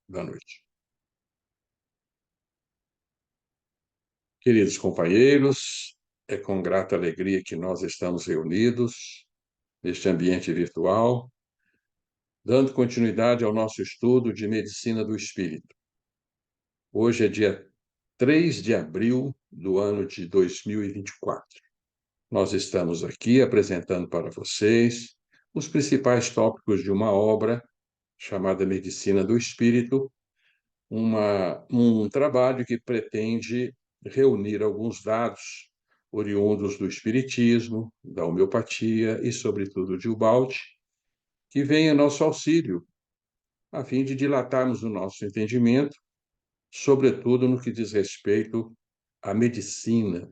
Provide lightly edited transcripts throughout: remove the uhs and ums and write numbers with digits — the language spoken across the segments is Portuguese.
Da noite. Queridos companheiros, é com grata alegria que nós estamos reunidos neste ambiente virtual, dando continuidade ao nosso estudo de medicina do espírito. Hoje é dia 3 de abril do ano de 2024. Nós estamos aqui apresentando para vocês os principais tópicos de uma obra chamada Medicina do Espírito, um trabalho que pretende reunir alguns dados oriundos do espiritismo, da homeopatia e, sobretudo, de Ubaldi, que vem a nosso auxílio, a fim de dilatarmos o nosso entendimento, sobretudo no que diz respeito à medicina,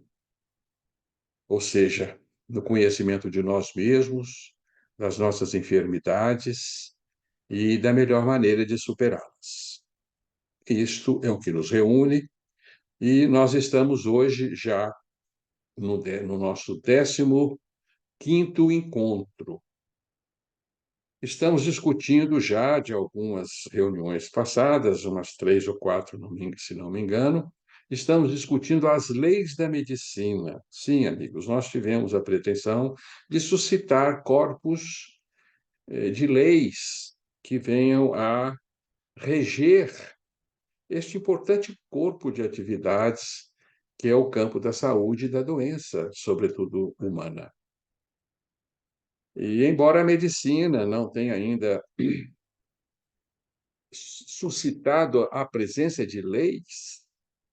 ou seja, no conhecimento de nós mesmos, das nossas enfermidades e da melhor maneira de superá-las. Isto é o que nos reúne. E nós estamos hoje já no nosso 15º encontro. Estamos discutindo já de algumas reuniões passadas, umas 3 ou 4, se não me engano, estamos discutindo as leis da medicina. Sim, amigos, nós tivemos a pretensão de suscitar corpos de leis que venham a reger este importante corpo de atividades que é o campo da saúde e da doença, sobretudo humana. E, embora a medicina não tenha ainda suscitado a presença de leis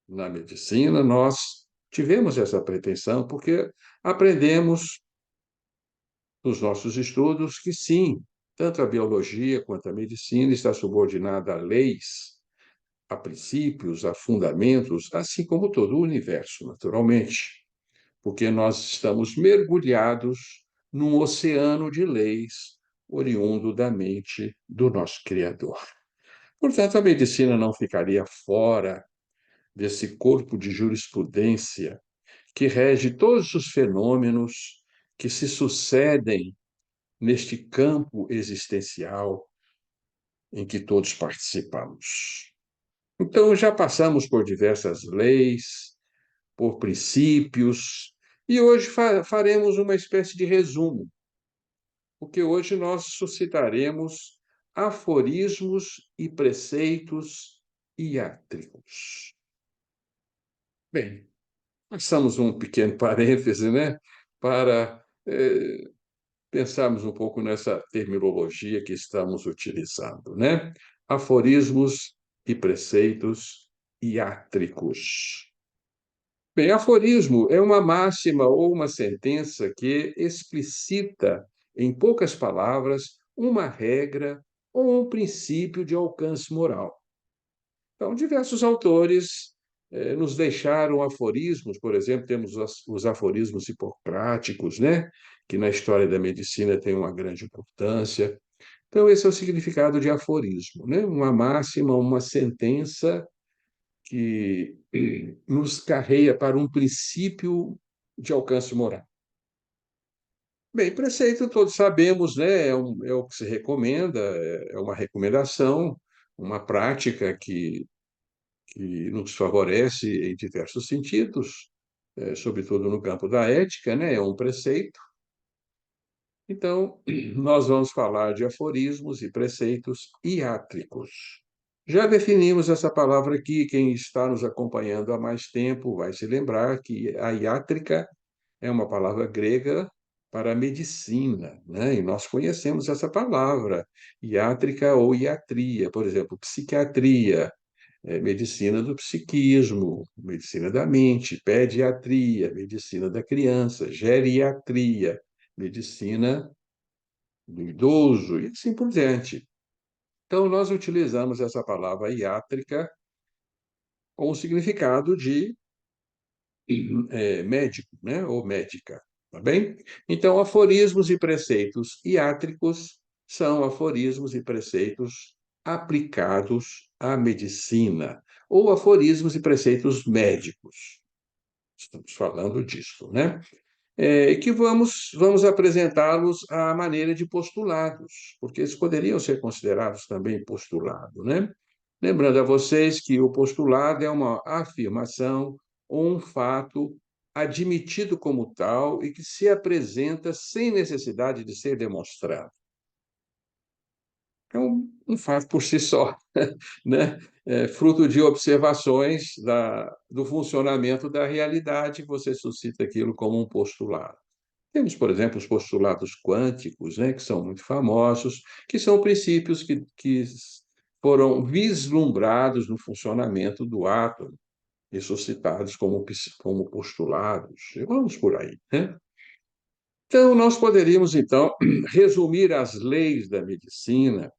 na medicina, nós tivemos essa pretensão, porque aprendemos nos nossos estudos que, sim, tanto a biologia quanto a medicina está subordinada a leis, a princípios, a fundamentos, assim como todo o universo, naturalmente, porque nós estamos mergulhados num oceano de leis oriundo da mente do nosso Criador. Portanto, a medicina não ficaria fora desse corpo de jurisprudência que rege todos os fenômenos que se sucedem neste campo existencial em que todos participamos. Então, já passamos por diversas leis, por princípios, e hoje faremos uma espécie de resumo, porque hoje nós suscitaremos aforismos e preceitos iátricos. Bem, passamos um pequeno parêntese, né, para pensarmos um pouco nessa terminologia que estamos utilizando, né? Aforismos e preceitos iátricos. Bem, aforismo é uma máxima ou uma sentença que explicita, em poucas palavras, uma regra ou um princípio de alcance moral. Então, diversos autores nos deixaram aforismos, por exemplo, temos os aforismos hipocráticos, né? Que na história da medicina tem uma grande importância. Então, esse é o significado de aforismo, né? Uma máxima, uma sentença que nos carreia para um princípio de alcance moral. Bem, preceito todos sabemos, né? É o que se recomenda, é uma recomendação, uma prática que nos favorece em diversos sentidos, sobretudo no campo da ética, né? É um preceito. Então, nós vamos falar de aforismos e preceitos iátricos. Já definimos essa palavra aqui, quem está nos acompanhando há mais tempo vai se lembrar que a iátrica é uma palavra grega para medicina, né? E nós conhecemos essa palavra, iátrica ou iatria, por exemplo, psiquiatria, medicina do psiquismo, medicina da mente, pediatria, medicina da criança, geriatria, medicina do idoso e assim por diante. Então, nós utilizamos essa palavra iátrica com o significado de médico, né? Ou médica, tá bem? Então, aforismos e preceitos iátricos são aforismos e preceitos aplicados à medicina, ou aforismos e preceitos médicos. Estamos falando disso, né? Que vamos apresentá-los à maneira de postulados, porque eles poderiam ser considerados também postulado, né? Lembrando a vocês que o postulado é uma afirmação ou um fato admitido como tal e que se apresenta sem necessidade de ser demonstrado. É um fato por si só, né? É fruto de observações do funcionamento da realidade, você suscita aquilo como um postulado. Temos, por exemplo, os postulados quânticos, né, que são muito famosos, que são princípios que foram vislumbrados no funcionamento do átomo e suscitados como postulados. E vamos por aí, né? Então, nós poderíamos, então, resumir as leis da medicina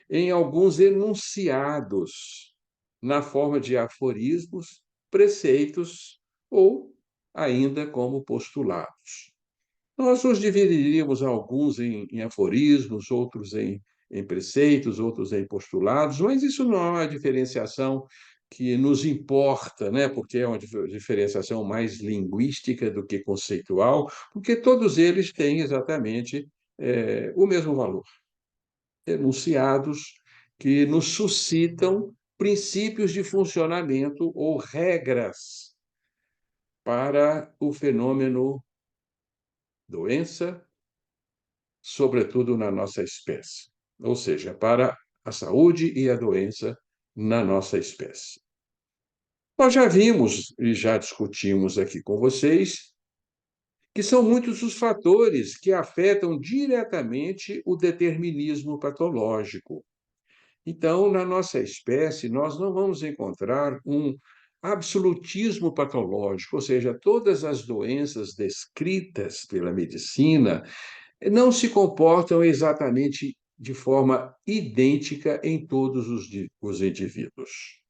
em alguns enunciados, na forma de aforismos, preceitos ou ainda como postulados. Nós os dividiríamos alguns em aforismos, outros em preceitos, outros em postulados, mas isso não é uma diferenciação que nos importa, né? Porque é uma diferenciação mais linguística do que conceitual, porque todos eles têm exatamente o mesmo valor. Enunciados que nos suscitam princípios de funcionamento ou regras para o fenômeno doença, sobretudo na nossa espécie, ou seja, para a saúde e a doença na nossa espécie. Nós já vimos e já discutimos aqui com vocês que são muitos os fatores que afetam diretamente o determinismo patológico. Então, na nossa espécie, nós não vamos encontrar um absolutismo patológico, ou seja, todas as doenças descritas pela medicina não se comportam exatamente de forma idêntica em todos os indivíduos.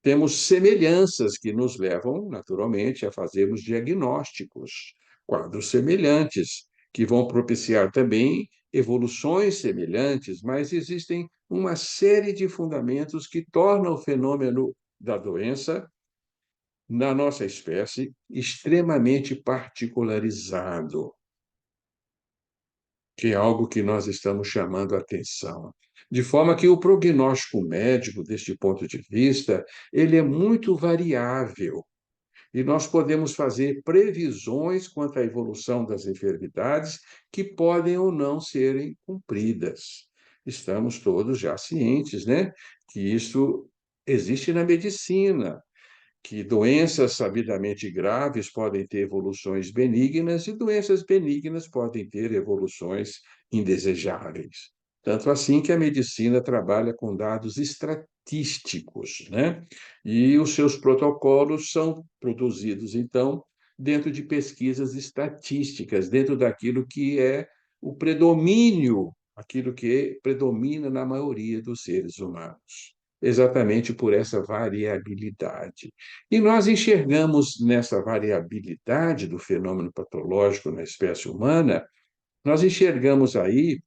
Temos semelhanças que nos levam, naturalmente, a fazermos diagnósticos, quadros semelhantes, que vão propiciar também evoluções semelhantes, mas existem uma série de fundamentos que tornam o fenômeno da doença, na nossa espécie, extremamente particularizado, que é algo que nós estamos chamando a atenção. De forma que o prognóstico médico, deste ponto de vista, ele é muito variável e nós podemos fazer previsões quanto à evolução das enfermidades que podem ou não serem cumpridas. Estamos todos já cientes, né, que isso existe na medicina, que doenças sabidamente graves podem ter evoluções benignas e doenças benignas podem ter evoluções indesejáveis. Tanto assim que a medicina trabalha com dados estatísticos, né? E os seus protocolos são produzidos, então, dentro de pesquisas estatísticas, dentro daquilo que é o predomínio, aquilo que predomina na maioria dos seres humanos, exatamente por essa variabilidade. E nós enxergamos nessa variabilidade do fenômeno patológico na espécie humana, nós enxergamos aí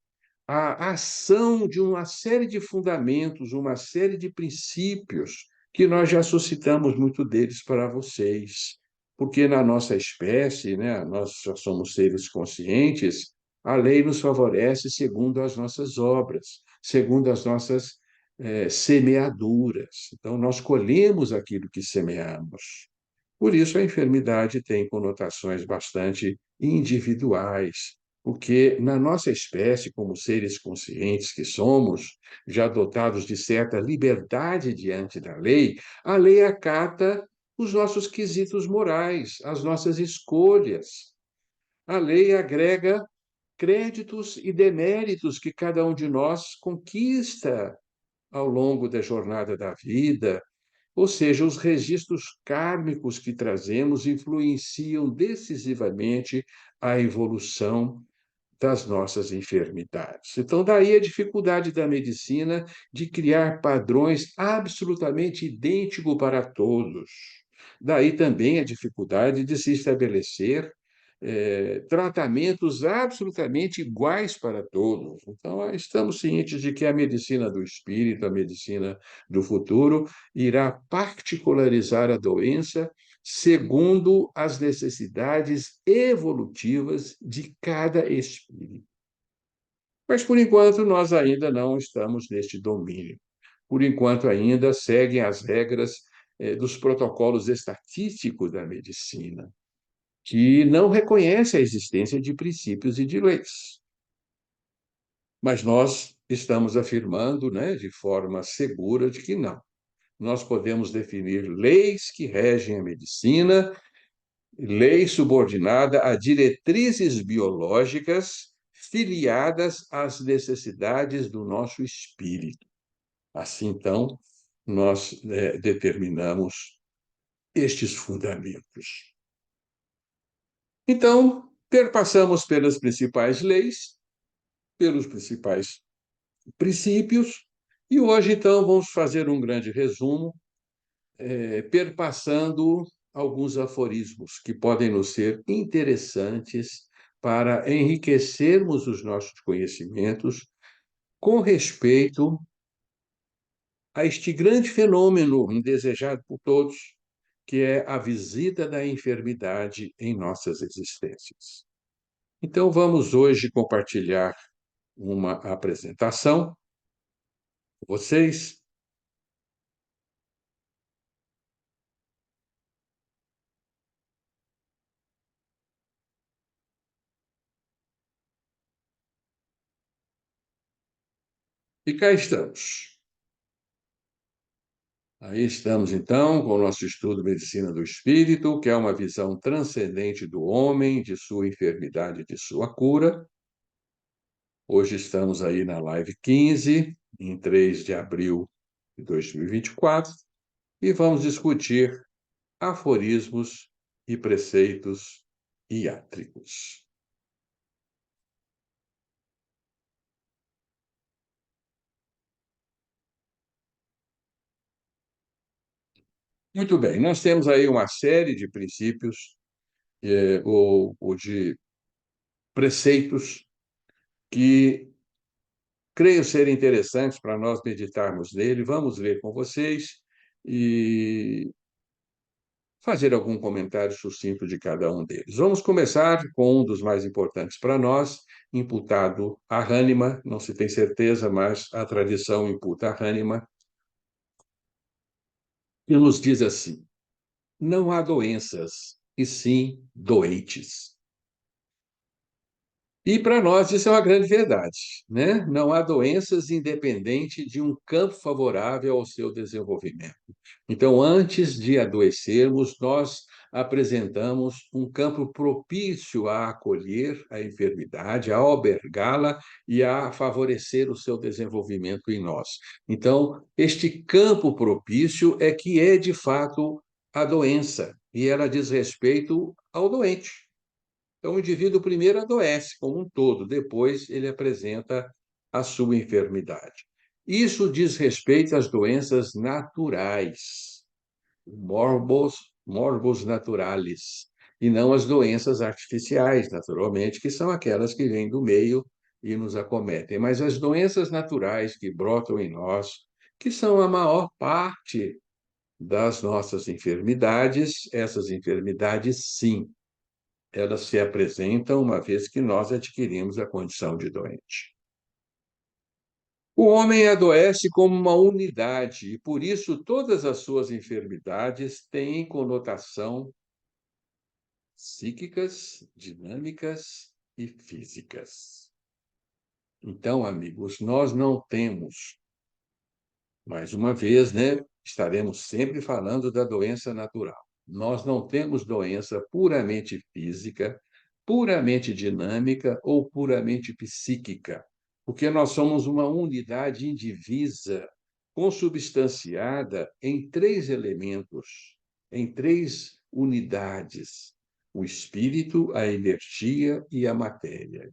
a ação de uma série de fundamentos, uma série de princípios que nós já suscitamos muito deles para vocês. Porque na nossa espécie, né, nós já somos seres conscientes, a lei nos favorece segundo as nossas obras, segundo as nossas semeaduras. Então, nós colhemos aquilo que semeamos. Por isso, a enfermidade tem conotações bastante individuais, porque na nossa espécie, como seres conscientes que somos, já dotados de certa liberdade diante da lei, a lei acata os nossos quesitos morais, as nossas escolhas. A lei agrega créditos e deméritos que cada um de nós conquista ao longo da jornada da vida, ou seja, os registros kármicos que trazemos influenciam decisivamente a evolução das nossas enfermidades. Então, daí a dificuldade da medicina de criar padrões absolutamente idênticos para todos. Daí também a dificuldade de se estabelecer tratamentos absolutamente iguais para todos. Então, estamos cientes de que a medicina do espírito, a medicina do futuro, irá particularizar a doença segundo as necessidades evolutivas de cada espírito. Mas, por enquanto, nós ainda não estamos neste domínio. por enquanto ainda seguem as regras dos protocolos estatísticos da medicina, que não reconhece a existência de princípios e de leis. Mas nós estamos afirmando, né, de forma segura de que não. Nós podemos definir leis que regem a medicina, lei subordinada a diretrizes biológicas filiadas às necessidades do nosso espírito. Assim, então, nós determinamos estes fundamentos. Então, perpassamos pelas principais leis, pelos principais princípios, e hoje, então, vamos fazer um grande resumo, perpassando alguns aforismos que podem nos ser interessantes para enriquecermos os nossos conhecimentos com respeito a este grande fenômeno indesejado por todos, que é a visita da enfermidade em nossas existências. Então, vamos hoje compartilhar uma apresentação com vocês. E cá estamos. Aí estamos, então, com o nosso estudo Medicina do Espírito, que é uma visão transcendente do homem, de sua enfermidade e de sua cura. Hoje estamos aí na live 15, em 3 de abril de 2024, e vamos discutir aforismos e preceitos iátricos. Muito bem, nós temos aí uma série de princípios ou de preceitos que creio ser interessantes para nós meditarmos nele. Vamos ler com vocês e fazer algum comentário sucinto de cada um deles. Vamos começar com um dos mais importantes para nós, imputado a Hahnemann, não se tem certeza, mas a tradição imputa a Hahnemann, e nos diz assim: não há doenças, e sim doentes. E para nós isso é uma grande verdade, né? Não há doenças independente de um campo favorável ao seu desenvolvimento. Então, antes de adoecermos, nós apresentamos um campo propício a acolher a enfermidade, a albergá-la e a favorecer o seu desenvolvimento em nós. Então, este campo propício é que é, de fato, a doença, e ela diz respeito ao doente. Então, o indivíduo primeiro adoece como um todo, depois ele apresenta a sua enfermidade. Isso diz respeito às doenças naturais, morbos naturalis, e não às doenças artificiais, naturalmente, que são aquelas que vêm do meio e nos acometem. Mas as doenças naturais que brotam em nós, que são a maior parte das nossas enfermidades, essas enfermidades, sim, elas se apresentam uma vez que nós adquirimos a condição de doente. O homem adoece como uma unidade e, por isso, todas as suas enfermidades têm conotação psíquicas, dinâmicas e físicas. Então, amigos, nós não temos, mais uma vez, né, estaremos sempre falando da doença natural. Nós não temos doença puramente física, puramente dinâmica ou puramente psíquica, porque nós somos uma unidade indivisa, consubstanciada em três elementos, em três unidades: o espírito, a energia e a matéria.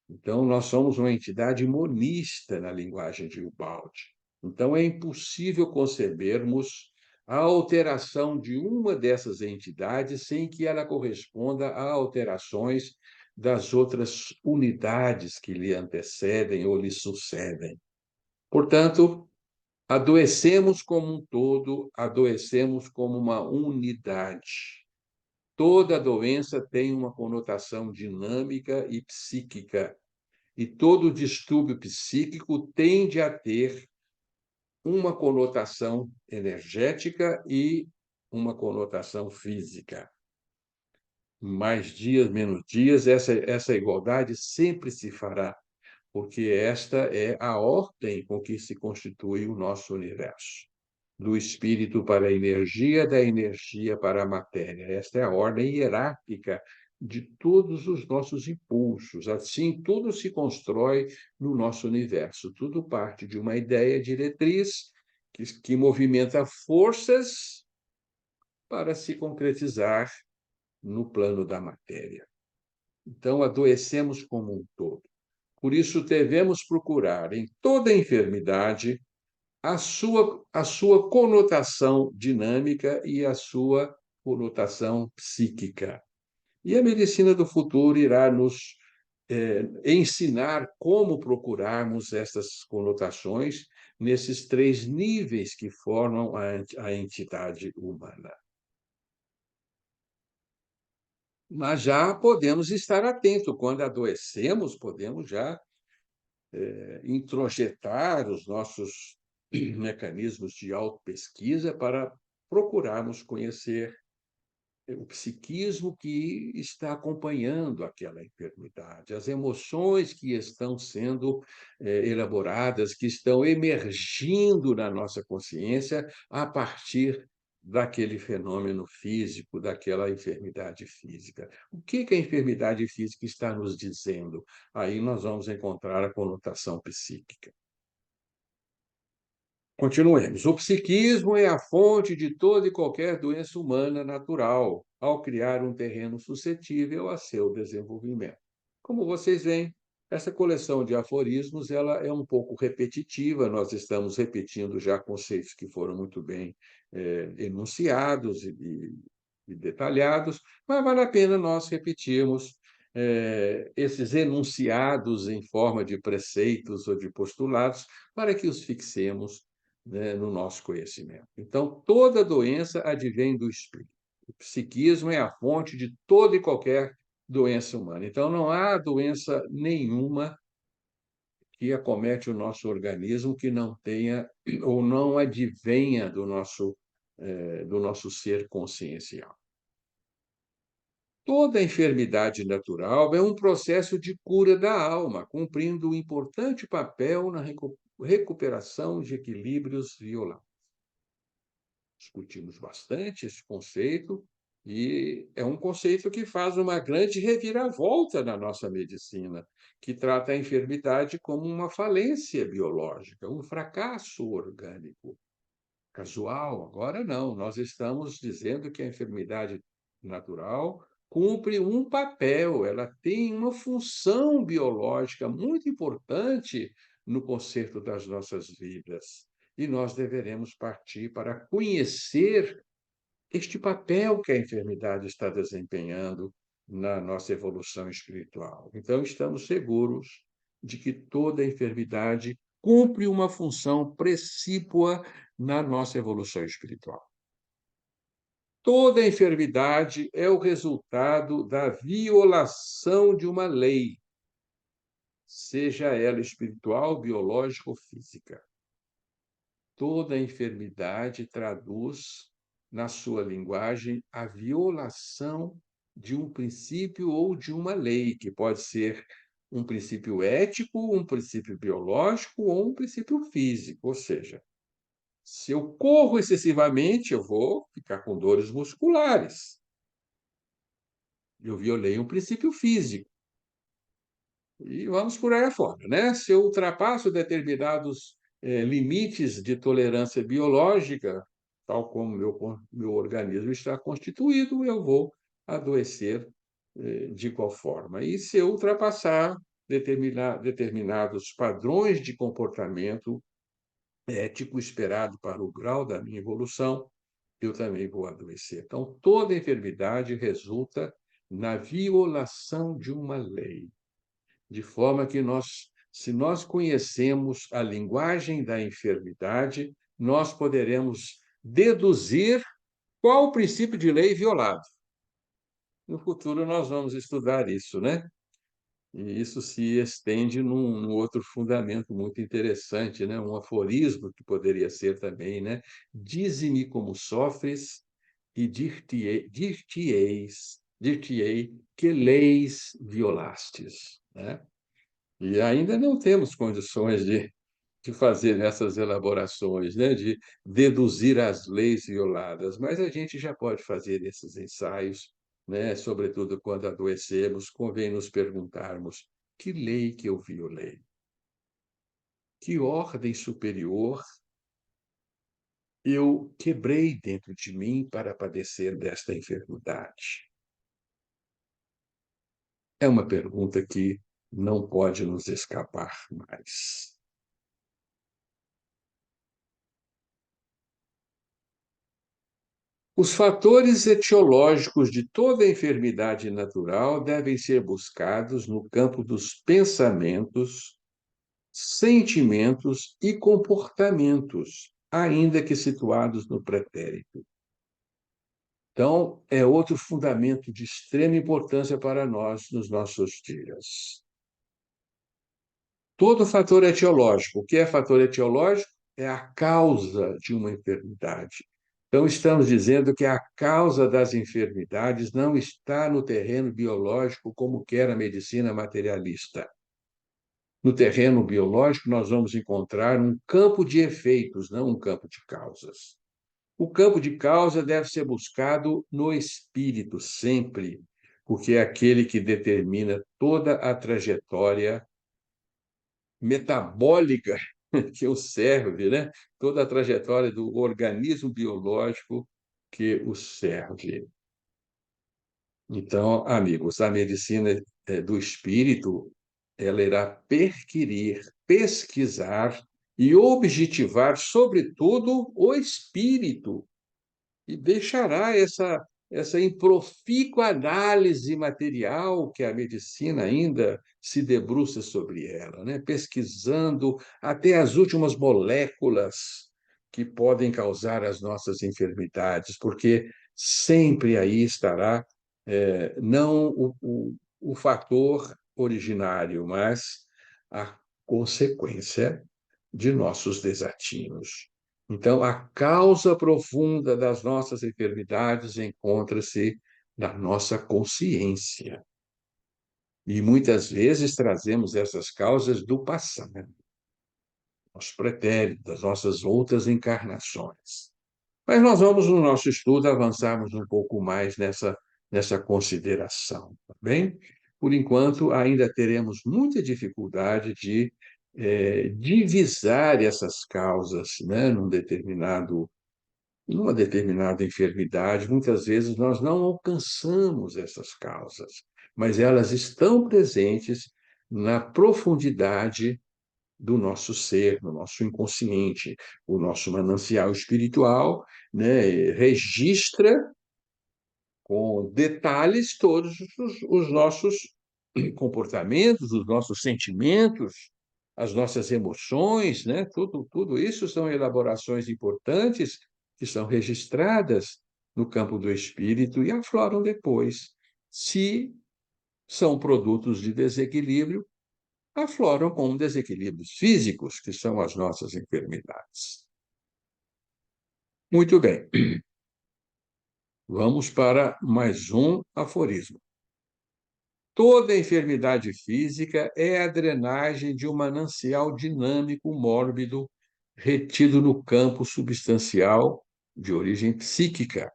Então, nós somos uma entidade monista na linguagem de Ubaldi. Então, é impossível concebermos a alteração de uma dessas entidades sem que ela corresponda a alterações das outras unidades que lhe antecedem ou lhe sucedem. Portanto, adoecemos como um todo, adoecemos como uma unidade. Toda doença tem uma conotação dinâmica e psíquica, e todo distúrbio psíquico tende a ter uma conotação energética e uma conotação física. Mais dias, menos dias, essa igualdade sempre se fará, porque esta é a ordem com que se constitui o nosso universo. Do espírito para a energia, da energia para a matéria. Esta é a ordem hierárquica de todos os nossos impulsos. Assim, tudo se constrói no nosso universo. Tudo parte de uma ideia diretriz que movimenta forças para se concretizar no plano da matéria. Então, adoecemos como um todo. Por isso, devemos procurar em toda enfermidade a sua conotação dinâmica e a sua conotação psíquica. E a medicina do futuro irá nos ensinar como procurarmos essas conotações nesses três níveis que formam a entidade humana. Mas já podemos estar atentos. Quando adoecemos, podemos já introjetar os nossos mecanismos de autopesquisa para procurarmos conhecer o psiquismo que está acompanhando aquela enfermidade, as emoções que estão sendo elaboradas, que estão emergindo na nossa consciência a partir daquele fenômeno físico, daquela enfermidade física. O que que a enfermidade física está nos dizendo? Aí nós vamos encontrar a conotação psíquica. Continuemos. O psiquismo é a fonte de toda e qualquer doença humana natural, ao criar um terreno suscetível a seu desenvolvimento. Como vocês veem, essa coleção de aforismos ela é um pouco repetitiva, nós estamos repetindo já conceitos que foram muito bem enunciados e detalhados, mas vale a pena nós repetirmos esses enunciados em forma de preceitos ou de postulados para que os fixemos, né, no nosso conhecimento. Então, toda doença advém do espírito. O psiquismo é a fonte de toda e qualquer doença humana. Então, não há doença nenhuma que acomete o nosso organismo que não tenha ou não advenha do nosso ser consciencial. Toda enfermidade natural é um processo de cura da alma, cumprindo um importante papel na recuperação de equilíbrios violados. Discutimos bastante esse conceito, e é um conceito que faz uma grande reviravolta na nossa medicina, que trata a enfermidade como uma falência biológica, um fracasso orgânico. Casual, agora não, nós estamos dizendo que a enfermidade natural cumpre um papel, ela tem uma função biológica muito importante no conserto das nossas vidas. E nós deveremos partir para conhecer este papel que a enfermidade está desempenhando na nossa evolução espiritual. Então, estamos seguros de que toda enfermidade cumpre uma função precípua na nossa evolução espiritual. Toda enfermidade é o resultado da violação de uma lei, seja ela espiritual, biológica ou física. Toda enfermidade traduz, na sua linguagem, a violação de um princípio ou de uma lei, que pode ser um princípio ético, um princípio biológico ou um princípio físico. Ou seja, se eu corro excessivamente, eu vou ficar com dores musculares. Eu violei um princípio físico. E vamos por aí afora, né? Se eu ultrapasso determinados limites de tolerância biológica, tal como meu organismo está constituído, eu vou adoecer de igual forma. E se eu ultrapassar determinados padrões de comportamento ético esperado para o grau da minha evolução, eu também vou adoecer. Então, toda enfermidade resulta na violação de uma lei. De forma que se nós conhecemos a linguagem da enfermidade, nós poderemos deduzir qual o princípio de lei violado. No futuro, nós vamos estudar isso, né? E isso se estende num outro fundamento muito interessante, né? Um aforismo que poderia ser também, né? Dize-me como sofres e dir-te-ei que leis violastes, né? E ainda não temos condições de fazer essas elaborações, né? De deduzir as leis violadas, mas a gente já pode fazer esses ensaios, né? Sobretudo quando adoecemos, convém nos perguntarmos: que lei que eu violei? Que ordem superior eu quebrei dentro de mim para padecer desta enfermidade? É uma pergunta que não pode nos escapar mais. Os fatores etiológicos de toda enfermidade natural devem ser buscados no campo dos pensamentos, sentimentos e comportamentos, ainda que situados no pretérito. Então, é outro fundamento de extrema importância para nós nos nossos dias. Todo fator etiológico. O que é fator etiológico? É a causa de uma enfermidade. Então, estamos dizendo que a causa das enfermidades não está no terreno biológico, como quer a medicina materialista. No terreno biológico, nós vamos encontrar um campo de efeitos, não um campo de causas. O campo de causa deve ser buscado no espírito, sempre, porque é aquele que determina toda a trajetória metabólica que o serve, né? Toda a trajetória do organismo biológico que o serve. Então, amigos, a medicina do espírito, ela irá perquirir, pesquisar e objetivar, sobretudo, o espírito, e deixará essa improfícua análise material que a medicina ainda se debruça sobre ela, né? Pesquisando até as últimas moléculas que podem causar as nossas enfermidades, porque sempre aí estará não o fator originário, mas a consequência de nossos desatinos. Então, a causa profunda das nossas enfermidades encontra-se na nossa consciência. E muitas vezes trazemos essas causas do passado, nosso pretérito, das nossas outras encarnações. Mas nós vamos, no nosso estudo, avançarmos um pouco mais nessa consideração, tá bem? Por enquanto, ainda teremos muita dificuldade de divisar essas causas, né, numa determinada enfermidade. Muitas vezes nós não alcançamos essas causas, mas elas estão presentes na profundidade do nosso ser, no nosso inconsciente. O nosso manancial espiritual, né, registra com detalhes todos os nossos comportamentos, os nossos sentimentos, as nossas emoções, né? Tudo isso são elaborações importantes que são registradas no campo do espírito e afloram depois. Se são produtos de desequilíbrio, afloram com desequilíbrios físicos, que são as nossas enfermidades. Muito bem, vamos para mais um aforismo. Toda enfermidade física é a drenagem de um manancial dinâmico mórbido retido no campo substancial de origem psíquica.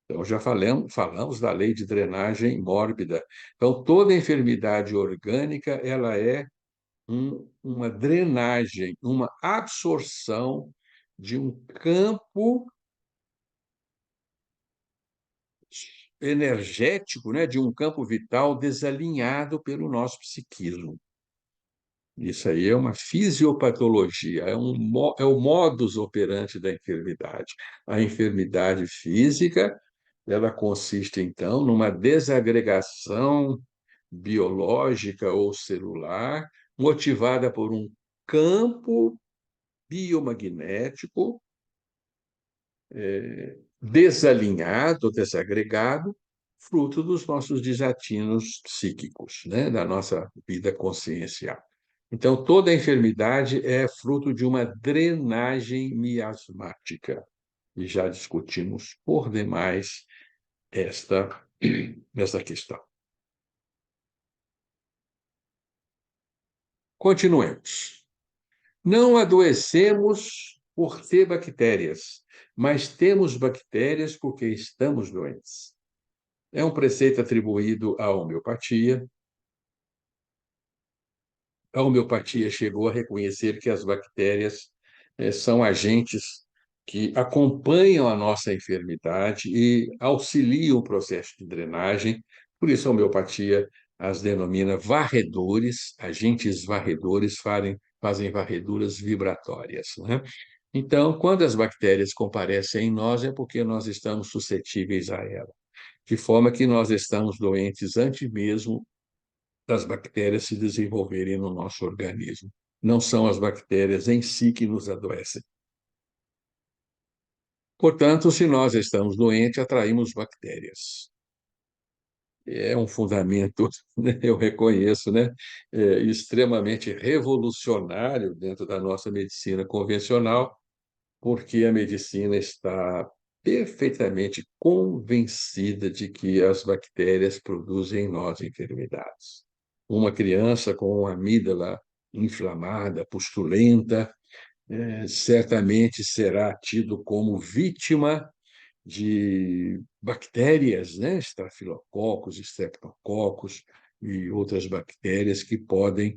Então, já falamos da lei de drenagem mórbida. Então, toda enfermidade orgânica, ela é uma drenagem, uma absorção de um campo energético, né, de um campo vital desalinhado pelo nosso psiquismo. Isso aí é uma fisiopatologia, é o modus operandi da enfermidade. A enfermidade física, ela consiste, então, numa desagregação biológica ou celular, motivada por um campo biomagnético desalinhado, desagregado, fruto dos nossos desatinos psíquicos, né? Da nossa vida consciencial. Então, toda enfermidade é fruto de uma drenagem miasmática. E já discutimos por demais esta, esta questão. Continuemos. Não adoecemos por ter bactérias, mas temos bactérias porque estamos doentes. É um preceito atribuído à homeopatia. A homeopatia chegou a reconhecer que as bactérias são agentes que acompanham a nossa enfermidade e auxiliam o processo de drenagem. Por isso, a homeopatia as denomina varredores, agentes varredores fazem varreduras vibratórias, né? Então, quando as bactérias comparecem em nós, é porque nós estamos suscetíveis a ela, de forma que nós estamos doentes antes mesmo das bactérias se desenvolverem no nosso organismo. Não são as bactérias em si que nos adoecem. Portanto, se nós estamos doentes, atraímos bactérias. É um fundamento, né, eu reconheço, né, extremamente revolucionário dentro da nossa medicina convencional, porque a medicina está perfeitamente convencida de que as bactérias produzem em nós enfermidades. Uma criança com uma amígdala inflamada, pustulenta, certamente será tido como vítima de bactérias, né? Estafilococos, estreptococos e outras bactérias que podem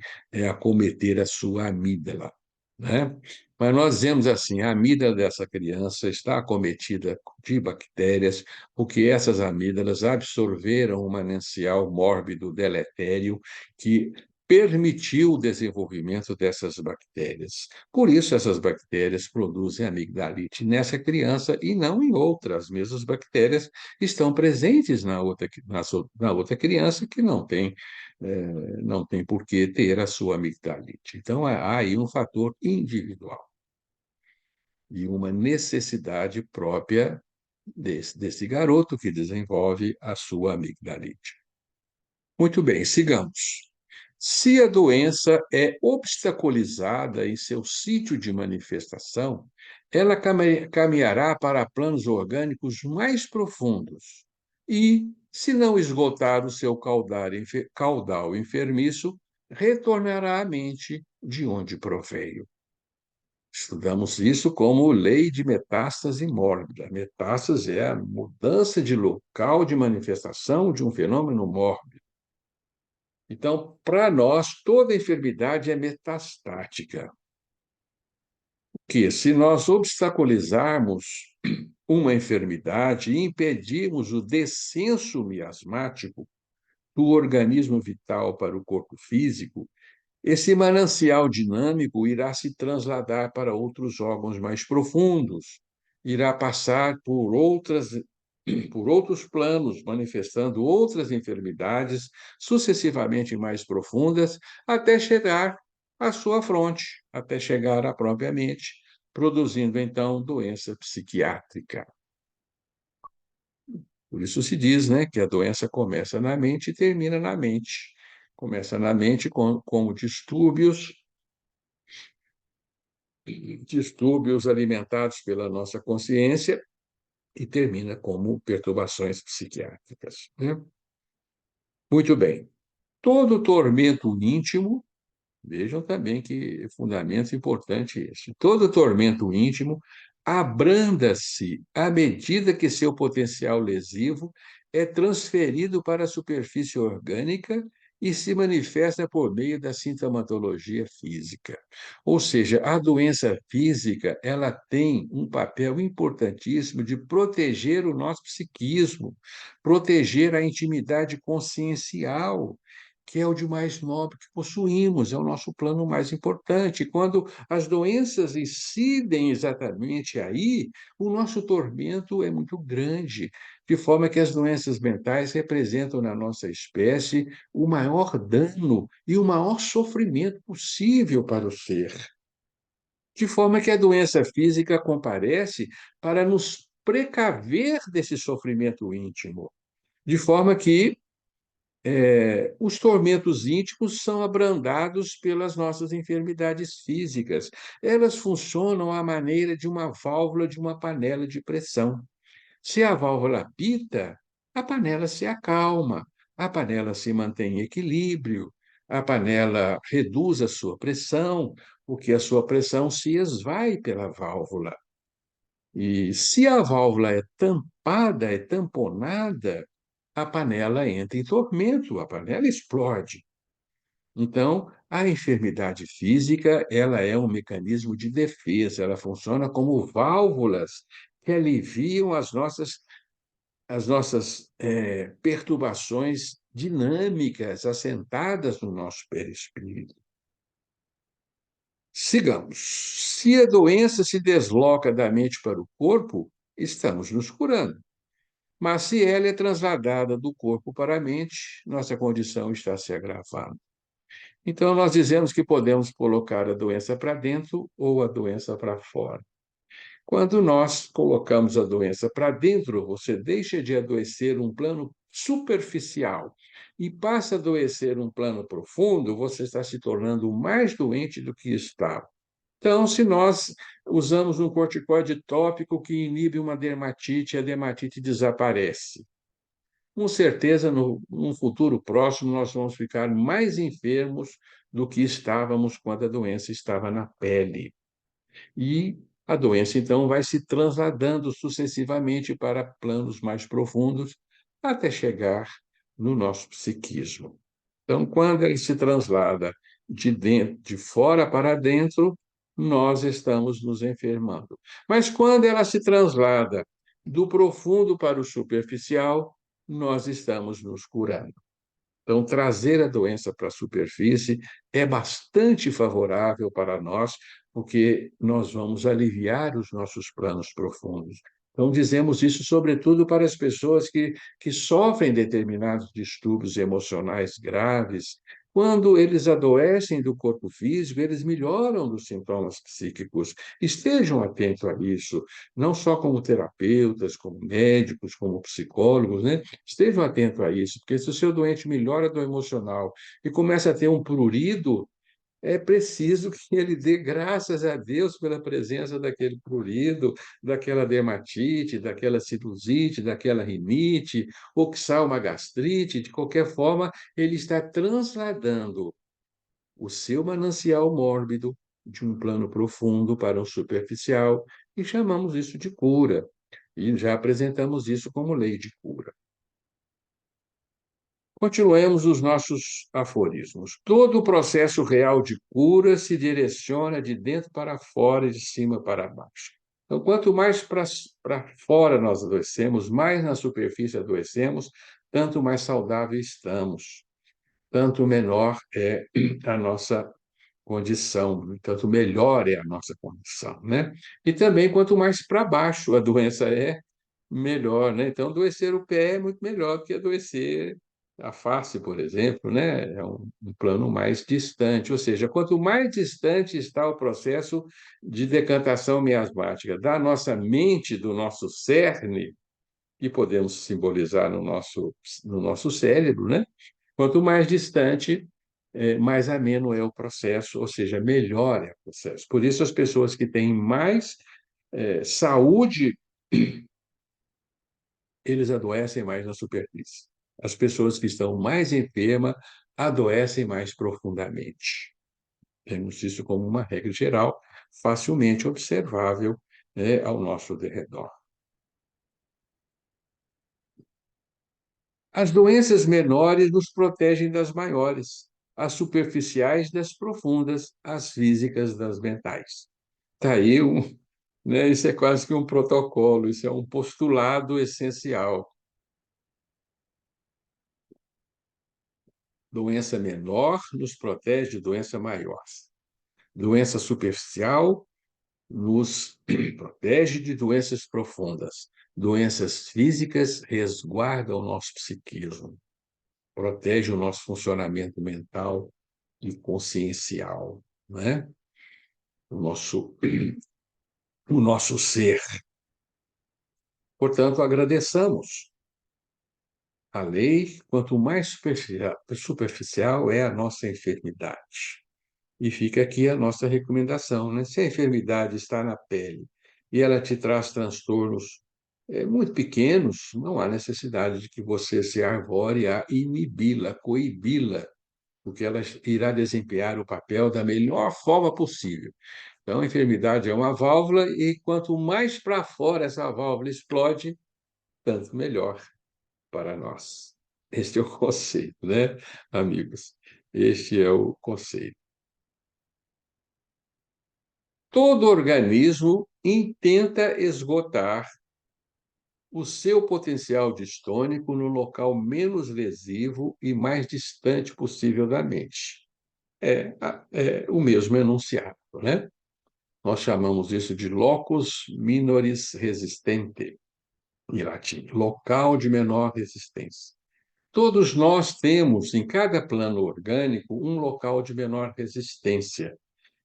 acometer a sua amígdala, né? Mas nós dizemos assim, a amígdala dessa criança está acometida de bactérias, porque essas amígdalas absorveram um manancial mórbido deletério que permitiu o desenvolvimento dessas bactérias. Por isso, essas bactérias produzem amigdalite nessa criança e não em outras. As mesmas bactérias estão presentes na outra criança que não tem por que ter a sua amigdalite. Então, há aí um fator individual e uma necessidade própria desse garoto que desenvolve a sua amigdalite. Muito bem, sigamos. Se a doença é obstaculizada em seu sítio de manifestação, ela caminhará para planos orgânicos mais profundos e, se não esgotar o seu caudal enfermiço, retornará à mente de onde proveio. Estudamos isso como lei de metástase mórbida. Metástase é a mudança de local de manifestação de um fenômeno mórbido. Então, para nós, toda enfermidade é metastática, que se nós obstaculizarmos uma enfermidade e impedirmos o descenso miasmático do organismo vital para o corpo físico, esse manancial dinâmico irá se transladar para outros órgãos mais profundos, irá passar por outros planos, manifestando outras enfermidades sucessivamente mais profundas, até chegar à sua fronte, até chegar à própria mente, produzindo então doença psiquiátrica. Por isso se diz, né, que a doença começa na mente e termina na mente. Começa na mente como distúrbios alimentados pela nossa consciência e termina como perturbações psiquiátricas, né? Muito bem. Todo tormento íntimo, vejam também que fundamento importante esse. Todo tormento íntimo abranda-se à medida que seu potencial lesivo é transferido para a superfície orgânica e se manifesta por meio da sintomatologia física. Ou seja, a doença física, ela tem um papel importantíssimo de proteger o nosso psiquismo, proteger a intimidade consciencial, que é o de mais nobre que possuímos, é o nosso plano mais importante. Quando as doenças incidem exatamente aí, o nosso tormento é muito grande, de forma que as doenças mentais representam na nossa espécie o maior dano e o maior sofrimento possível para o ser. De forma que a doença física comparece para nos precaver desse sofrimento íntimo. De forma que os tormentos íntimos são abrandados pelas nossas enfermidades físicas. Elas funcionam à maneira de uma válvula de uma panela de pressão. Se a válvula apita, a panela se acalma, a panela se mantém em equilíbrio, a panela reduz a sua pressão, porque a sua pressão se esvai pela válvula. E se a válvula é tampada, é tamponada, a panela entra em tormento, a panela explode. Então, a enfermidade física, ela é um mecanismo de defesa, ela funciona como válvulas que aliviam as nossas perturbações dinâmicas assentadas no nosso perispírito. Sigamos. Se a doença se desloca da mente para o corpo, estamos nos curando. Mas se ela é trasladada do corpo para a mente, nossa condição está se agravando. Então, nós dizemos que podemos colocar a doença para dentro ou a doença para fora. Quando nós colocamos a doença para dentro, você deixa de adoecer um plano superficial e passa a adoecer um plano profundo, você está se tornando mais doente do que estava. Então, se nós usamos um corticoide tópico que inibe uma dermatite, a dermatite desaparece. Com certeza, num futuro próximo, nós vamos ficar mais enfermos do que estávamos quando a doença estava na pele. E a doença, então, vai se trasladando sucessivamente para planos mais profundos, até chegar no nosso psiquismo. Então, quando ele se translada de fora para dentro, nós estamos nos enfermando. Mas quando ela se translada do profundo para o superficial, nós estamos nos curando. Então, trazer a doença para a superfície é bastante favorável para nós, porque nós vamos aliviar os nossos planos profundos. Então, dizemos isso, sobretudo, para as pessoas que sofrem determinados distúrbios emocionais graves. Quando eles adoecem do corpo físico, eles melhoram dos sintomas psíquicos. Estejam atentos a isso, não só como terapeutas, como médicos, como psicólogos, né? Estejam atentos a isso, porque se o seu doente melhora do emocional e começa a ter um prurido, é preciso que ele dê graças a Deus pela presença daquele prurido, daquela dermatite, daquela sinusite, daquela rinite, ou que sai uma gastrite. De qualquer forma, ele está transladando o seu manancial mórbido de um plano profundo para um superficial, e chamamos isso de cura. E já apresentamos isso como lei de cura. Continuemos os nossos aforismos. Todo o processo real de cura se direciona de dentro para fora e de cima para baixo. Então, quanto mais para fora nós adoecemos, mais na superfície adoecemos, tanto mais saudável estamos, tanto menor é a nossa condição, tanto melhor é a nossa condição, né? E também, quanto mais para baixo a doença é, melhor, né? Então, adoecer o pé é muito melhor do que adoecer a face, por exemplo, né? É um plano mais distante, ou seja, quanto mais distante está o processo de decantação miasmática da nossa mente, do nosso cerne, que podemos simbolizar no nosso cérebro, né? Quanto mais distante, mais ameno é o processo, ou seja, melhor é o processo. Por isso, as pessoas que têm mais saúde, eles adoecem mais na superfície. As pessoas que estão mais enfermas adoecem mais profundamente. Temos isso como uma regra geral, facilmente observável, né, ao nosso derredor. As doenças menores nos protegem das maiores, as superficiais das profundas, as físicas das mentais. Está aí né, isso é quase que um protocolo, isso é um postulado essencial. Doença menor nos protege de doença maior. Doença superficial nos protege de doenças profundas. Doenças físicas resguardam o nosso psiquismo, protege o nosso funcionamento mental e consciencial, né? o nosso, o nosso ser. Portanto, agradeçamos a lei, quanto mais superficial é a nossa enfermidade. E fica aqui a nossa recomendação, né? Se a enfermidade está na pele e ela te traz transtornos muito pequenos, não há necessidade de que você se arvore a inibi-la, coibi-la, porque ela irá desempenhar o papel da melhor forma possível. Então, a enfermidade é uma válvula e quanto mais para fora essa válvula explode, tanto melhor para nós. Este é o conceito, né, amigos? Este é o conceito. Todo organismo intenta esgotar o seu potencial distônico no local menos lesivo e mais distante possível da mente. É o mesmo enunciado, né? Nós chamamos isso de locus minoris resistente, em latim, local de menor resistência. Todos nós temos, em cada plano orgânico, um local de menor resistência.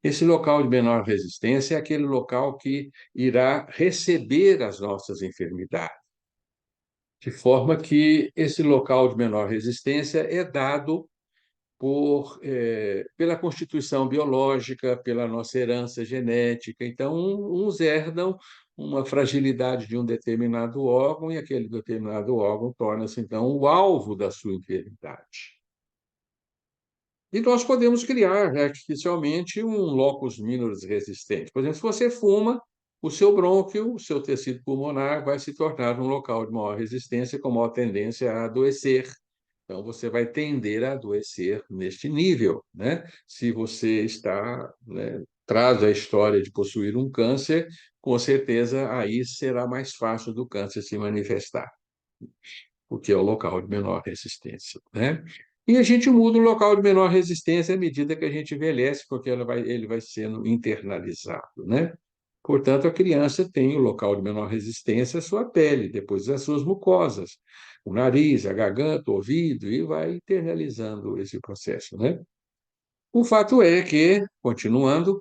Esse local de menor resistência é aquele local que irá receber as nossas enfermidades, de forma que esse local de menor resistência é dado pela constituição biológica, pela nossa herança genética. Então, uns herdam uma fragilidade de um determinado órgão e aquele determinado órgão torna-se, então, o alvo da sua enfermidade. E nós podemos criar, né, artificialmente um locus minoris resistente. Por exemplo, se você fuma, o seu brônquio, o seu tecido pulmonar vai se tornar um local de maior resistência, com maior tendência a adoecer. Então, você vai tender a adoecer neste nível, né? Se você está, né, traz a história de possuir um câncer, com certeza aí será mais fácil do câncer se manifestar, porque é o local de menor resistência, né? E a gente muda o local de menor resistência à medida que a gente envelhece, porque ele vai sendo internalizado, né? Portanto, a criança tem o local de menor resistência à sua pele, depois as suas mucosas, o nariz, a garganta, o ouvido, e vai internalizando esse processo, né? O fato é que, continuando,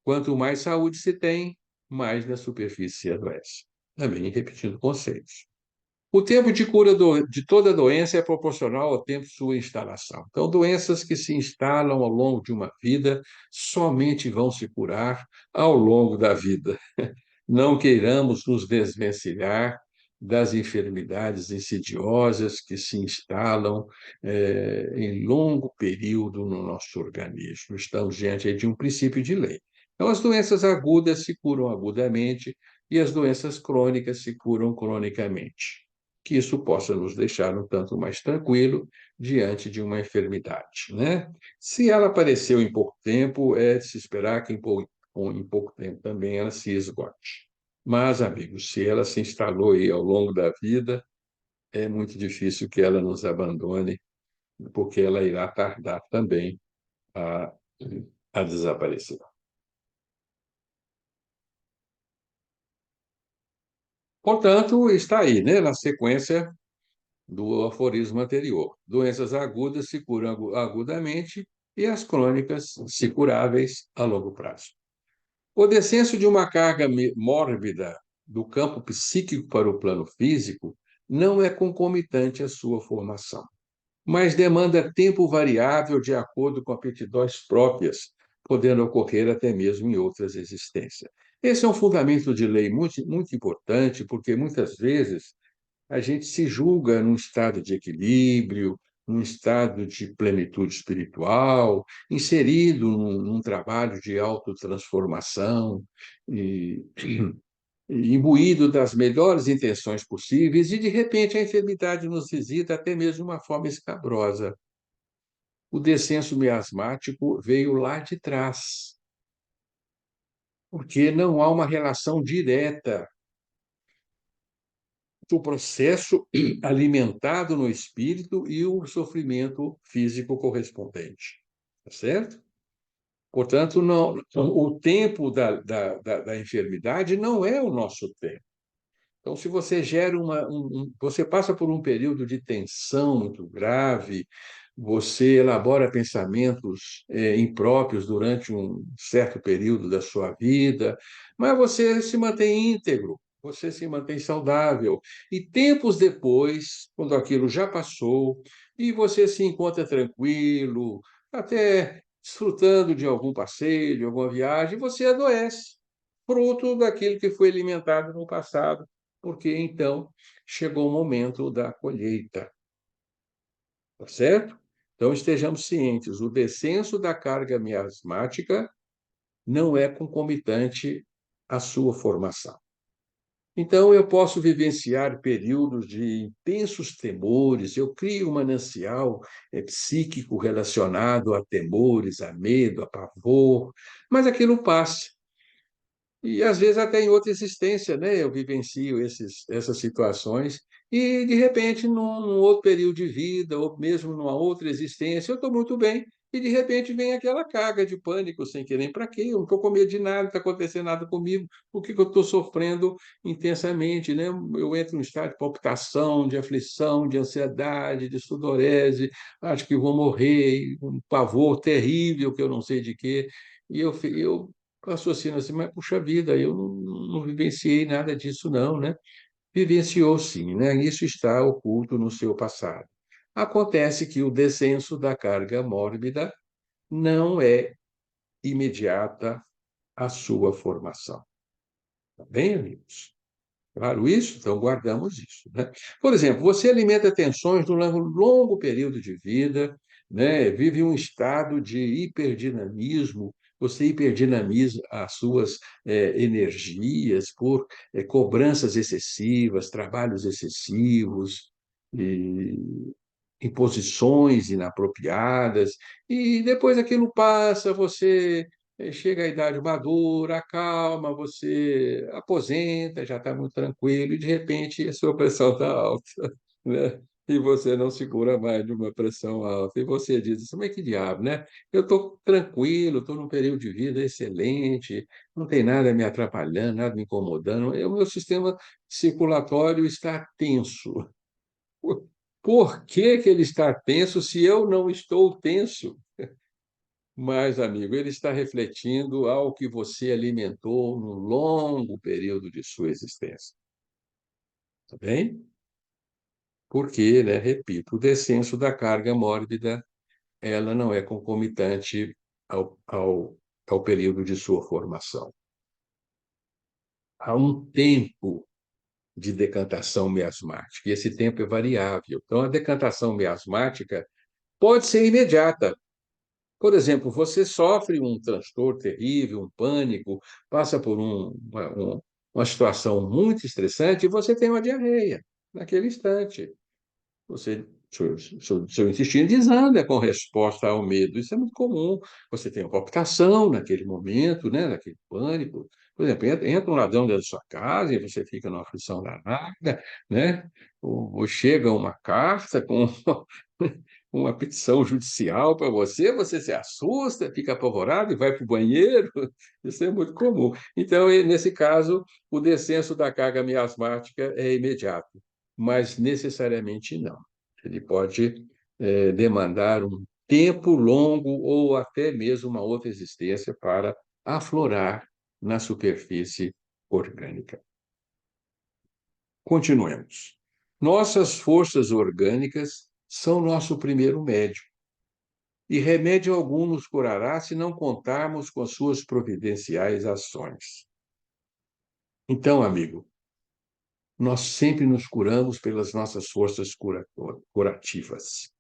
quanto mais saúde se tem, mais na superfície se adoece. Também repetindo conceitos. O tempo de cura de toda doença é proporcional ao tempo de sua instalação. Então, doenças que se instalam ao longo de uma vida somente vão se curar ao longo da vida. Não queiramos nos desvencilhar das enfermidades insidiosas que se instalam em longo período no nosso organismo. Estamos diante aí de um princípio de lei. Então, as doenças agudas se curam agudamente e as doenças crônicas se curam cronicamente. Que isso possa nos deixar um tanto mais tranquilo diante de uma enfermidade, né? Se ela apareceu em pouco tempo, é de se esperar que em pouco tempo também ela se esgote. Mas, amigos, se ela se instalou aí ao longo da vida, é muito difícil que ela nos abandone, porque ela irá tardar também a, a desaparecer. Portanto, está aí, né, na sequência do aforismo anterior. Doenças agudas se curam agudamente e as crônicas se curáveis a longo prazo. O descenso de uma carga mórbida do campo psíquico para o plano físico não é concomitante à sua formação, mas demanda tempo variável de acordo com aptidões próprias, podendo ocorrer até mesmo em outras existências. Esse é um fundamento de lei muito, muito importante, porque muitas vezes a gente se julga num estado de equilíbrio, num estado de plenitude espiritual, inserido num trabalho de autotransformação e, e imbuído das melhores intenções possíveis, e de repente a enfermidade nos visita até mesmo de uma forma escabrosa. O descenso miasmático veio lá de trás, porque não há uma relação direta do processo alimentado no espírito e o sofrimento físico correspondente. Tá certo? Portanto, não, o tempo da enfermidade não é o nosso tempo. Então, se você gera você passa por um período de tensão muito grave, você elabora pensamentos impróprios durante um certo período da sua vida, mas você se mantém íntegro. você se mantém saudável. E tempos depois, quando aquilo já passou, e você se encontra tranquilo, até desfrutando de algum passeio, de alguma viagem, você adoece, fruto daquilo que foi alimentado no passado, porque então chegou o momento da colheita, tá certo? Então estejamos cientes, o descenso da carga miasmática não é concomitante à sua formação. Então, eu posso vivenciar períodos de intensos temores, eu crio um manancial psíquico relacionado a temores, a medo, a pavor, mas aquilo passa. E às vezes até em outra existência, né, eu vivencio essas situações e de repente num outro período de vida ou mesmo numa outra existência eu estou muito bem e de repente vem aquela carga de pânico sem querer para quê? Eu não estou com medo de nada, não está acontecendo nada comigo, por que que eu estou sofrendo intensamente, né? Eu entro em um estado de palpitação, de aflição, de ansiedade, de sudorese, acho que vou morrer, um pavor terrível que eu não sei de quê, e eu raciocino assim, mas puxa vida, eu não vivenciei nada disso não, né? Vivenciou sim, né? Isso está oculto no seu passado. Acontece que o descenso da carga mórbida não é imediata à sua formação. Tá bem, amigos? Claro isso? Então guardamos isso, né? Por exemplo, você alimenta tensões durante um longo período de vida, né? Vive um estado de hiperdinamismo, você hiperdinamiza as suas energias por cobranças excessivas, trabalhos excessivos, e imposições inapropriadas, e depois aquilo passa, você chega à idade madura, acalma, você aposenta, já está muito tranquilo, e de repente a sua pressão está alta, né? E você não segura mais de uma pressão alta. E você diz assim, mas que diabo, né? Eu estou tranquilo, estou num período de vida excelente, não tem nada me atrapalhando, nada me incomodando, o meu sistema circulatório está tenso. Por que que ele está tenso se eu não estou tenso? Mas, amigo, ele está refletindo ao que você alimentou no longo período de sua existência. Tá bem? Porque, né, repito, o descenso da carga mórbida, ela não é concomitante ao período de sua formação. Há um tempo de decantação miasmática, e esse tempo é variável. Então, a decantação miasmática pode ser imediata. Por exemplo, você sofre um transtorno terrível, um pânico, passa por uma situação muito estressante e você tem uma diarreia naquele instante. Você, seu intestino desanda com resposta ao medo. Isso é muito comum. Você tem uma palpitação naquele momento, né, naquele pânico. Por exemplo, entra um ladrão dentro da sua casa e você fica numa aflição danada, né? Ou chega uma carta com uma petição judicial para você, você se assusta, fica apavorado e vai para o banheiro. Isso é muito comum. Então, nesse caso, o descenso da carga miasmática é imediato, mas necessariamente não. Ele pode demandar um tempo longo ou até mesmo uma outra existência para aflorar na superfície orgânica. Continuemos. Nossas forças orgânicas são nosso primeiro médico, e remédio algum nos curará se não contarmos com as suas providenciais ações. Então, amigo, nós sempre nos curamos pelas nossas forças curativas.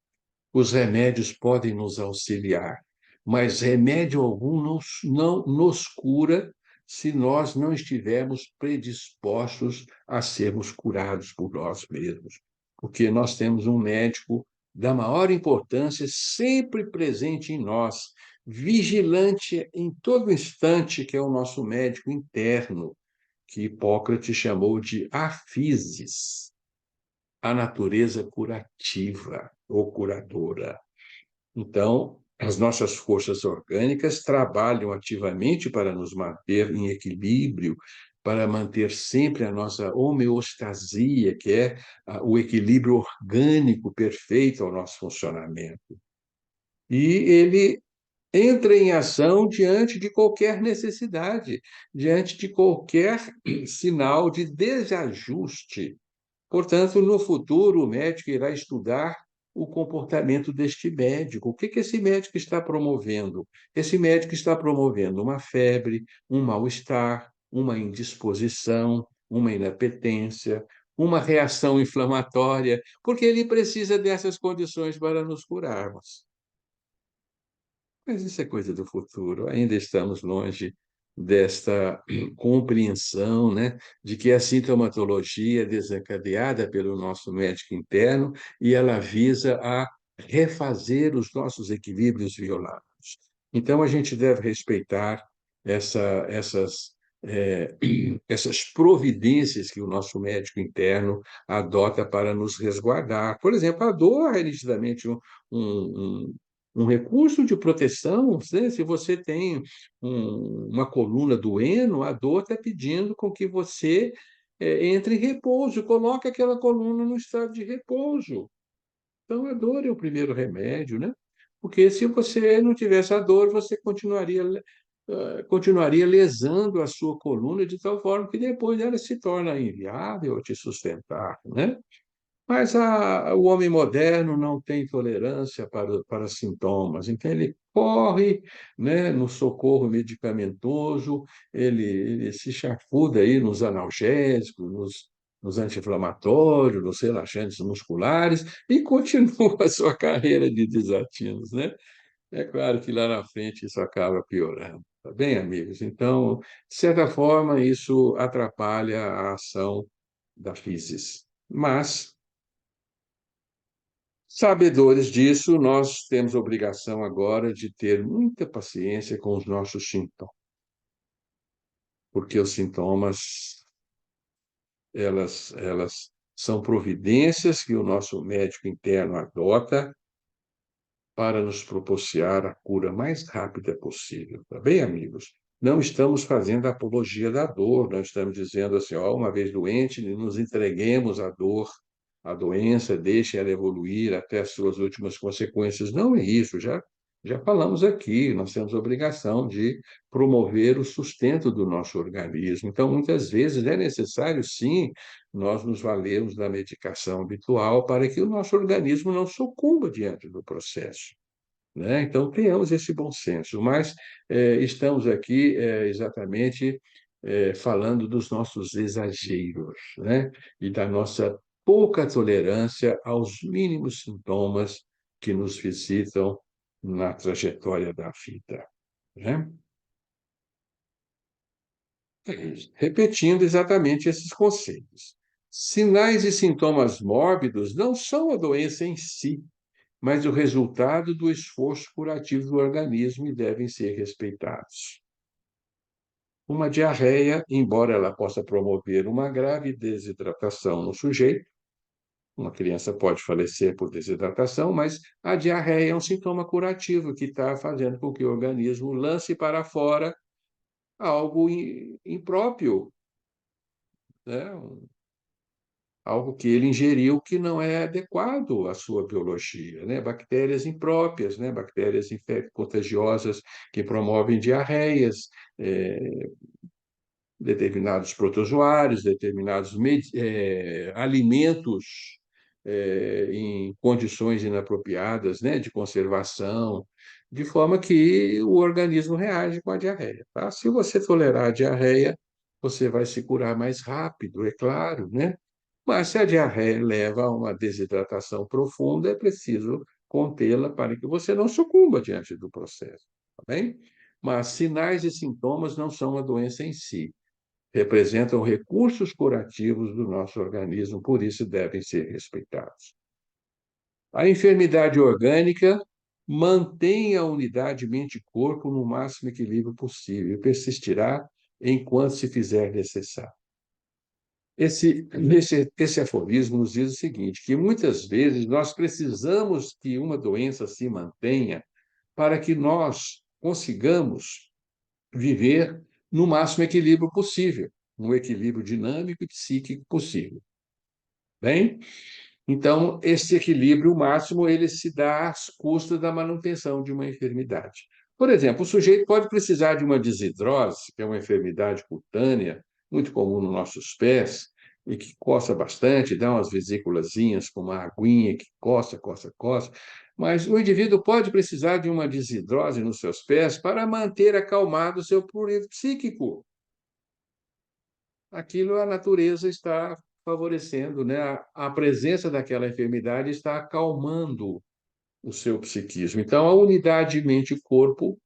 Os remédios podem nos auxiliar, mas remédio algum não nos cura se nós não estivermos predispostos a sermos curados por nós mesmos, porque nós temos um médico da maior importância sempre presente em nós, vigilante em todo instante, que é o nosso médico interno, que Hipócrates chamou de afisis, a natureza curativa ou curadora. Então, as nossas forças orgânicas trabalham ativamente para nos manter em equilíbrio, para manter sempre a nossa homeostasia, que é o equilíbrio orgânico perfeito ao nosso funcionamento. E ele entra em ação diante de qualquer necessidade, diante de qualquer sinal de desajuste. Portanto, no futuro, o médico irá estudar o comportamento deste médico. O que que esse médico está promovendo? Esse médico está promovendo uma febre, um mal-estar, uma indisposição, uma inapetência, uma reação inflamatória, porque ele precisa dessas condições para nos curarmos. Mas isso é coisa do futuro, ainda estamos longe desta compreensão, né, de que a sintomatologia é desencadeada pelo nosso médico interno e ela visa a refazer os nossos equilíbrios violados. Então, a gente deve respeitar essas, essas providências que o nosso médico interno adota para nos resguardar. Por exemplo, a dor é nitidamente um, um recurso de proteção, né? Se você tem uma coluna doendo, a dor está pedindo com que você entre em repouso, coloque aquela coluna no estado de repouso. Então, a dor é o primeiro remédio, né? Porque se você não tivesse a dor, você continuaria lesando a sua coluna de tal forma que depois ela se torna inviável te sustentar, né? Mas o homem moderno não tem tolerância para sintomas, então ele corre, né, no socorro medicamentoso, ele se chafuda aí nos analgésicos, nos anti-inflamatórios, nos relaxantes musculares e continua a sua carreira de desatinos, né? É claro que lá na frente isso acaba piorando, tá bem, amigos? Então, de certa forma, isso atrapalha a ação da físis. Mas sabedores disso, nós temos obrigação agora de ter muita paciência com os nossos sintomas, porque os sintomas, elas são providências que o nosso médico interno adota para nos propiciar a cura mais rápida possível. Tá bem, amigos? Não estamos fazendo apologia da dor, não estamos dizendo assim, ó, uma vez doente, nos entreguemos à dor, à doença, deixe ela evoluir até as suas últimas consequências. Não é isso, já falamos aqui, nós temos a obrigação de promover o sustento do nosso organismo. Então, muitas vezes é necessário, sim, nós nos valermos da medicação habitual para que o nosso organismo não sucumba diante do processo, né? Então, tenhamos esse bom senso, mas estamos aqui exatamente falando dos nossos exageros, né? E da nossa pouca tolerância aos mínimos sintomas que nos visitam na trajetória da vida, né? Repetindo exatamente esses conceitos. Sinais e sintomas mórbidos não são a doença em si, mas o resultado do esforço curativo do organismo e devem ser respeitados. Uma diarreia, embora ela possa promover uma grave desidratação no sujeito, uma criança pode falecer por desidratação, mas a diarreia é um sintoma curativo que está fazendo com que o organismo lance para fora algo impróprio, né? Algo que ele ingeriu que não é adequado à sua biologia, né? Bactérias impróprias, né? Bactérias contagiosas que promovem diarreias, determinados protozoários, determinados alimentos em condições inapropriadas, né? De conservação, de forma que o organismo reage com a diarreia, tá? Se você tolerar a diarreia, você vai se curar mais rápido, é claro, né? Mas se a diarreia leva a uma desidratação profunda, é preciso contê-la para que você não sucumba diante do processo, tá bem? Mas sinais e sintomas não são a doença em si, representam recursos curativos do nosso organismo, por isso devem ser respeitados. A enfermidade orgânica mantém a unidade mente-corpo no máximo equilíbrio possível e persistirá enquanto se fizer necessário. Esse aforismo nos diz o seguinte, que muitas vezes nós precisamos que uma doença se mantenha para que nós consigamos viver no máximo equilíbrio possível, no equilíbrio dinâmico e psíquico possível. Bem? Então, esse equilíbrio máximo ele se dá às custas da manutenção de uma enfermidade. Por exemplo, o sujeito pode precisar de uma desidrose, que é uma enfermidade cutânea muito comum nos nossos pés e que coça bastante, dá umas vesículazinhas com uma aguinha que coça, coça, coça. Mas o indivíduo pode precisar de uma desidrose nos seus pés para manter acalmado o seu fluido psíquico. Aquilo a natureza está favorecendo, né? A presença daquela enfermidade está acalmando o seu psiquismo. Então, a unidade mente-corpo,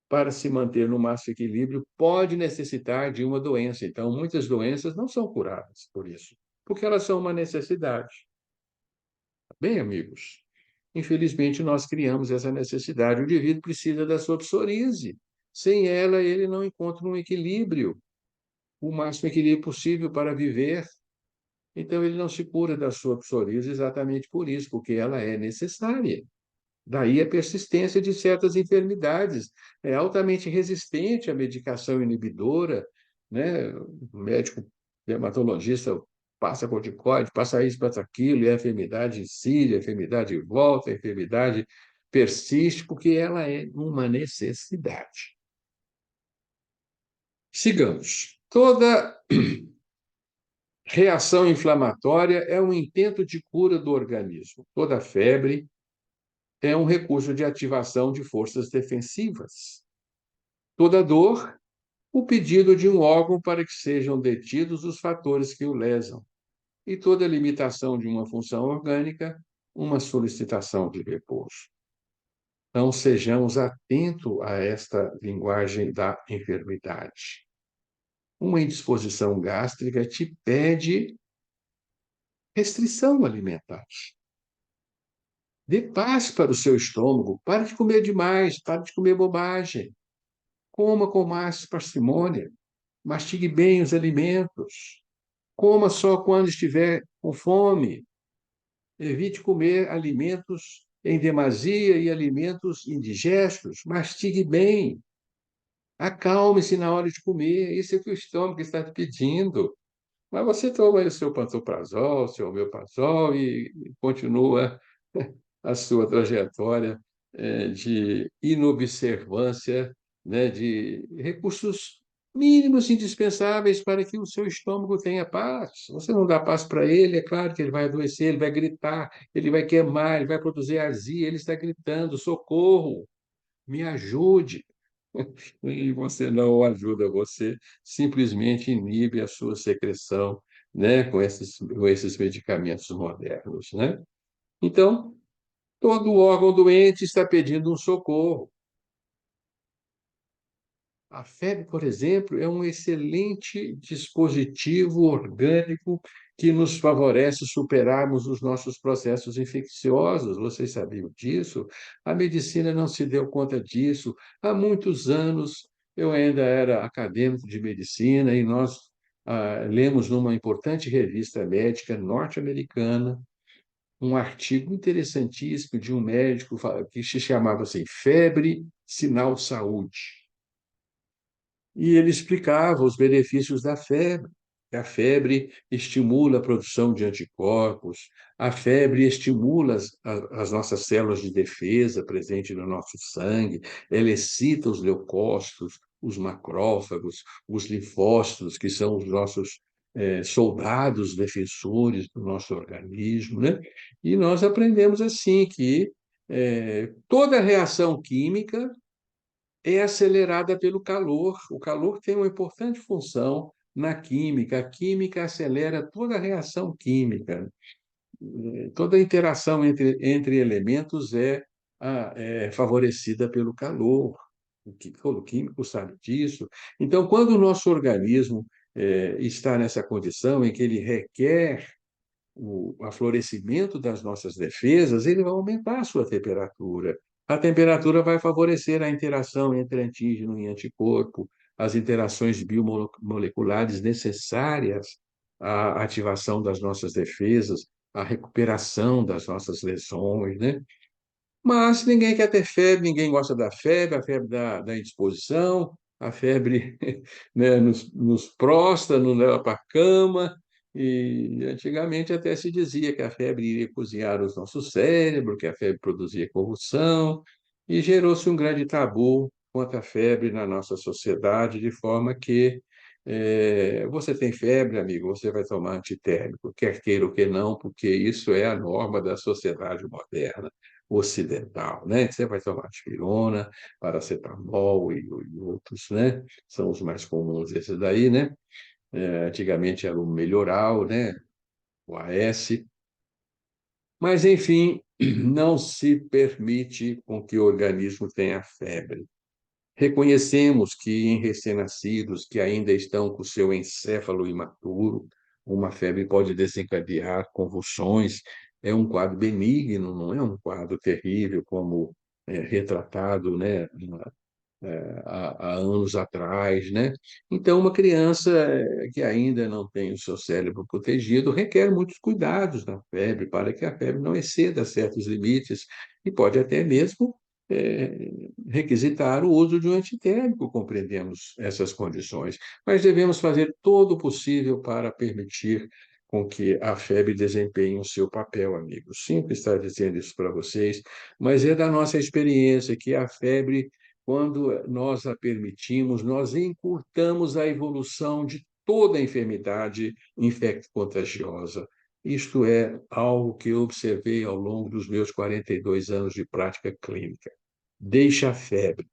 para se manter no máximo equilíbrio, pode necessitar de uma doença. Então, muitas doenças não são curadas por isso, porque elas são uma necessidade. Bem, amigos, infelizmente nós criamos essa necessidade. O indivíduo precisa da sua psoríase. Sem ela, ele não encontra um equilíbrio, o máximo equilíbrio possível para viver. Então, ele não se cura da sua psoríase exatamente por isso, porque ela é necessária. Daí a persistência de certas enfermidades. É altamente resistente à medicação inibidora, né? O médico dermatologista passa corticoide, passa isso, passa aquilo, e a enfermidade incide, a enfermidade volta, a enfermidade persiste, porque ela é uma necessidade. Sigamos. Toda reação inflamatória é um intento de cura do organismo. Toda febre é um recurso de ativação de forças defensivas. Toda dor, o pedido de um órgão para que sejam detidos os fatores que o lesam. E toda limitação de uma função orgânica, uma solicitação de repouso. Então, sejamos atentos a esta linguagem da enfermidade. Uma indisposição gástrica te pede restrição alimentar. Dê paz para o seu estômago. Pare de comer demais, pare de comer bobagem. Coma com mais parcimônia. Mastigue bem os alimentos. Coma só quando estiver com fome. Evite comer alimentos em demasia e alimentos indigestos. Mastigue bem. Acalme-se na hora de comer. Isso é o que o estômago está te pedindo. Mas você toma aí o seu pantoprazol, o seu omeprazol e continua a sua trajetória de inobservância, né, de recursos mínimos indispensáveis para que o seu estômago tenha paz. Você não dá paz para ele, é claro que ele vai adoecer, ele vai gritar, ele vai queimar, ele vai produzir azia, ele está gritando: socorro, me ajude. E você não o ajuda, você simplesmente inibe a sua secreção, né, com esses medicamentos modernos, né? Então, todo órgão doente está pedindo um socorro. A febre, por exemplo, é um excelente dispositivo orgânico que nos favorece superarmos os nossos processos infecciosos. Vocês sabiam disso? A medicina não se deu conta disso. Há muitos anos, eu ainda era acadêmico de medicina e nós lemos numa importante revista médica norte-americana um artigo interessantíssimo de um médico que se chamava assim, Febre, Sinal Saúde. E ele explicava os benefícios da febre. A febre estimula a produção de anticorpos, a febre estimula as nossas células de defesa presentes no nosso sangue, ela excita os leucócitos, os macrófagos, os linfócitos, que são os nossos soldados defensores do nosso organismo, né? E nós aprendemos assim que toda reação química é acelerada pelo calor. O calor tem uma importante função na química. A química acelera toda a reação química. Toda a interação entre elementos é favorecida pelo calor. O químico sabe disso. Então, quando o nosso organismo está nessa condição em que ele requer o aflorescimento das nossas defesas, ele vai aumentar a sua temperatura. A temperatura vai favorecer a interação entre antígeno e anticorpo, as interações biomoleculares necessárias à ativação das nossas defesas, à recuperação das nossas lesões, né? Mas ninguém quer ter febre, ninguém gosta da febre, a febre da indisposição, a febre né, nos prostra, nos leva para a cama. E antigamente até se dizia que a febre iria cozinhar os nossos cérebros, que a febre produzia corrupção, e gerou-se um grande tabu quanto à febre na nossa sociedade, de forma que você tem febre, amigo, você vai tomar antitérmico, quer queira ou quer não, porque isso é a norma da sociedade moderna, ocidental, né? Você vai tomar aspirina, paracetamol e outros, né? São os mais comuns esses daí, né? Antigamente era o Melhoral, né? O AS, mas, enfim, não se permite com que o organismo tenha febre. Reconhecemos que em recém-nascidos que ainda estão com seu encéfalo imaturo, uma febre pode desencadear convulsões. É um quadro benigno, não é um quadro terrível como é retratado, né, há anos atrás, né? Então, uma criança que ainda não tem o seu cérebro protegido requer muitos cuidados na febre, para que a febre não exceda certos limites e pode até mesmo requisitar o uso de um antitérmico, compreendemos essas condições, mas devemos fazer todo o possível para permitir com que a febre desempenhe o seu papel, amigos. Sempre estar dizendo isso para vocês, mas é da nossa experiência que a febre, quando nós a permitimos, nós encurtamos a evolução de toda a enfermidade infecto-contagiosa. Isto é algo que eu observei ao longo dos meus 42 anos de prática clínica. Deixa a febre.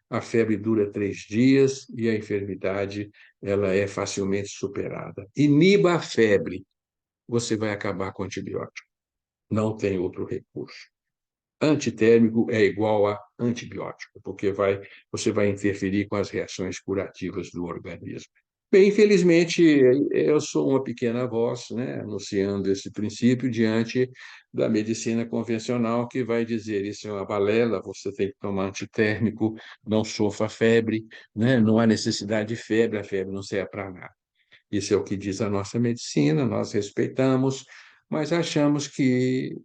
A febre dura 3 dias e a enfermidade ela é facilmente superada. Iniba a febre, você vai acabar com o antibiótico. Não tem outro recurso. Antitérmico é igual a antibiótico, porque você vai interferir com as reações curativas do organismo. Bem, infelizmente, eu sou uma pequena voz, né, anunciando esse princípio diante da medicina convencional, que vai dizer isso é uma balela, você tem que tomar antitérmico, não sofra febre, né, não há necessidade de febre, a febre não serve para nada. Isso é o que diz a nossa medicina, nós respeitamos, mas achamos que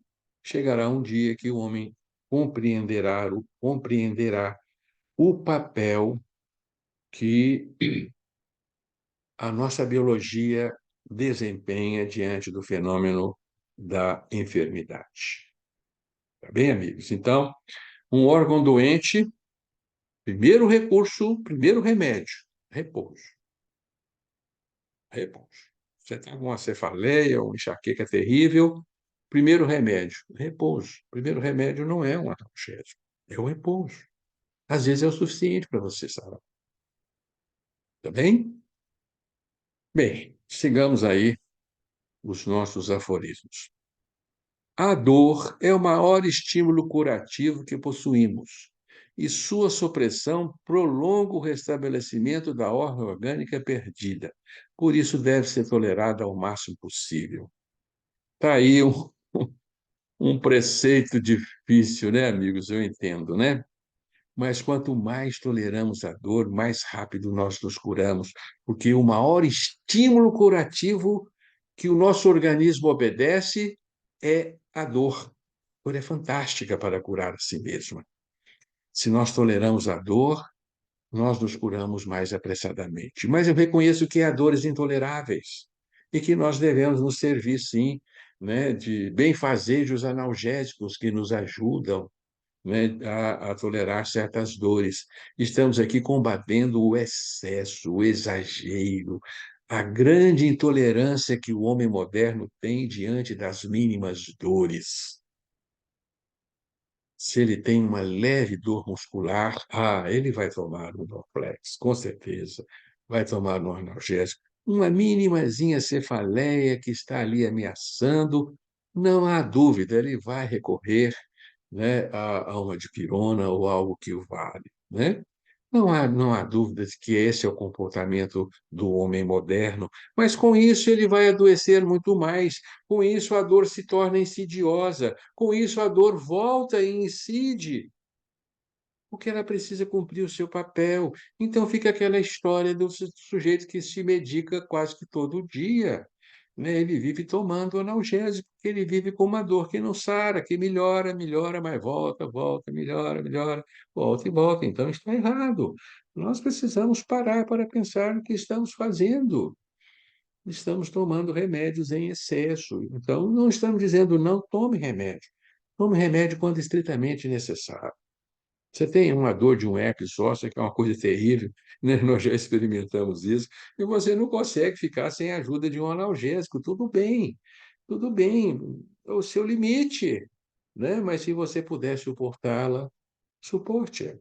chegará um dia que o homem compreenderá o papel que a nossa biologia desempenha diante do fenômeno da enfermidade. Tá bem, amigos? Então, um órgão doente, primeiro recurso, primeiro remédio, repouso. Repouso. Você está com uma cefaleia, uma enxaqueca terrível, primeiro remédio, repouso. Primeiro remédio não é um analgésico, é o repouso. Às vezes é o suficiente para você sarar. Tá bem? Bem, sigamos aí os nossos aforismos. A dor é o maior estímulo curativo que possuímos, e sua supressão prolonga o restabelecimento da ordem orgânica perdida. Por isso, deve ser tolerada ao máximo possível. Está aí um preceito difícil, né, amigos? Eu entendo, né? Mas quanto mais toleramos a dor, mais rápido nós nos curamos, porque o maior estímulo curativo que o nosso organismo obedece é a dor. A dor é fantástica para curar a si mesma. Se nós toleramos a dor, nós nos curamos mais apressadamente. Mas eu reconheço que há dores intoleráveis e que nós devemos nos servir, sim, né, de benfazejos analgésicos que nos ajudam, né, a tolerar certas dores. Estamos aqui combatendo o excesso, o exagero, a grande intolerância que o homem moderno tem diante das mínimas dores. Se ele tem uma leve dor muscular, ele vai tomar um Dorflex, com certeza. Vai tomar um analgésico. Uma minimazinha cefaleia que está ali ameaçando, não há dúvida, ele vai recorrer, né, a uma dipirona ou algo que o vale, né? Não há dúvida de que esse é o comportamento do homem moderno, mas com isso ele vai adoecer muito mais, com isso a dor se torna insidiosa, com isso a dor volta e incide, porque ela precisa cumprir o seu papel. Então fica aquela história do sujeito que se medica quase que todo dia, né? Ele vive tomando analgésico, porque ele vive com uma dor que não sara, que melhora, melhora, mas volta, volta, melhora, melhora, volta e volta. Então está errado. Nós precisamos parar para pensar no que estamos fazendo. Estamos tomando remédios em excesso. Então, não estamos dizendo não tome remédio. Tome remédio quando estritamente necessário. Você tem uma dor de um herpes zoster, que é uma coisa terrível, né? Nós já experimentamos isso, e você não consegue ficar sem a ajuda de um analgésico. Tudo bem, é o seu limite, né? Mas se você puder suportá-la, suporte-a,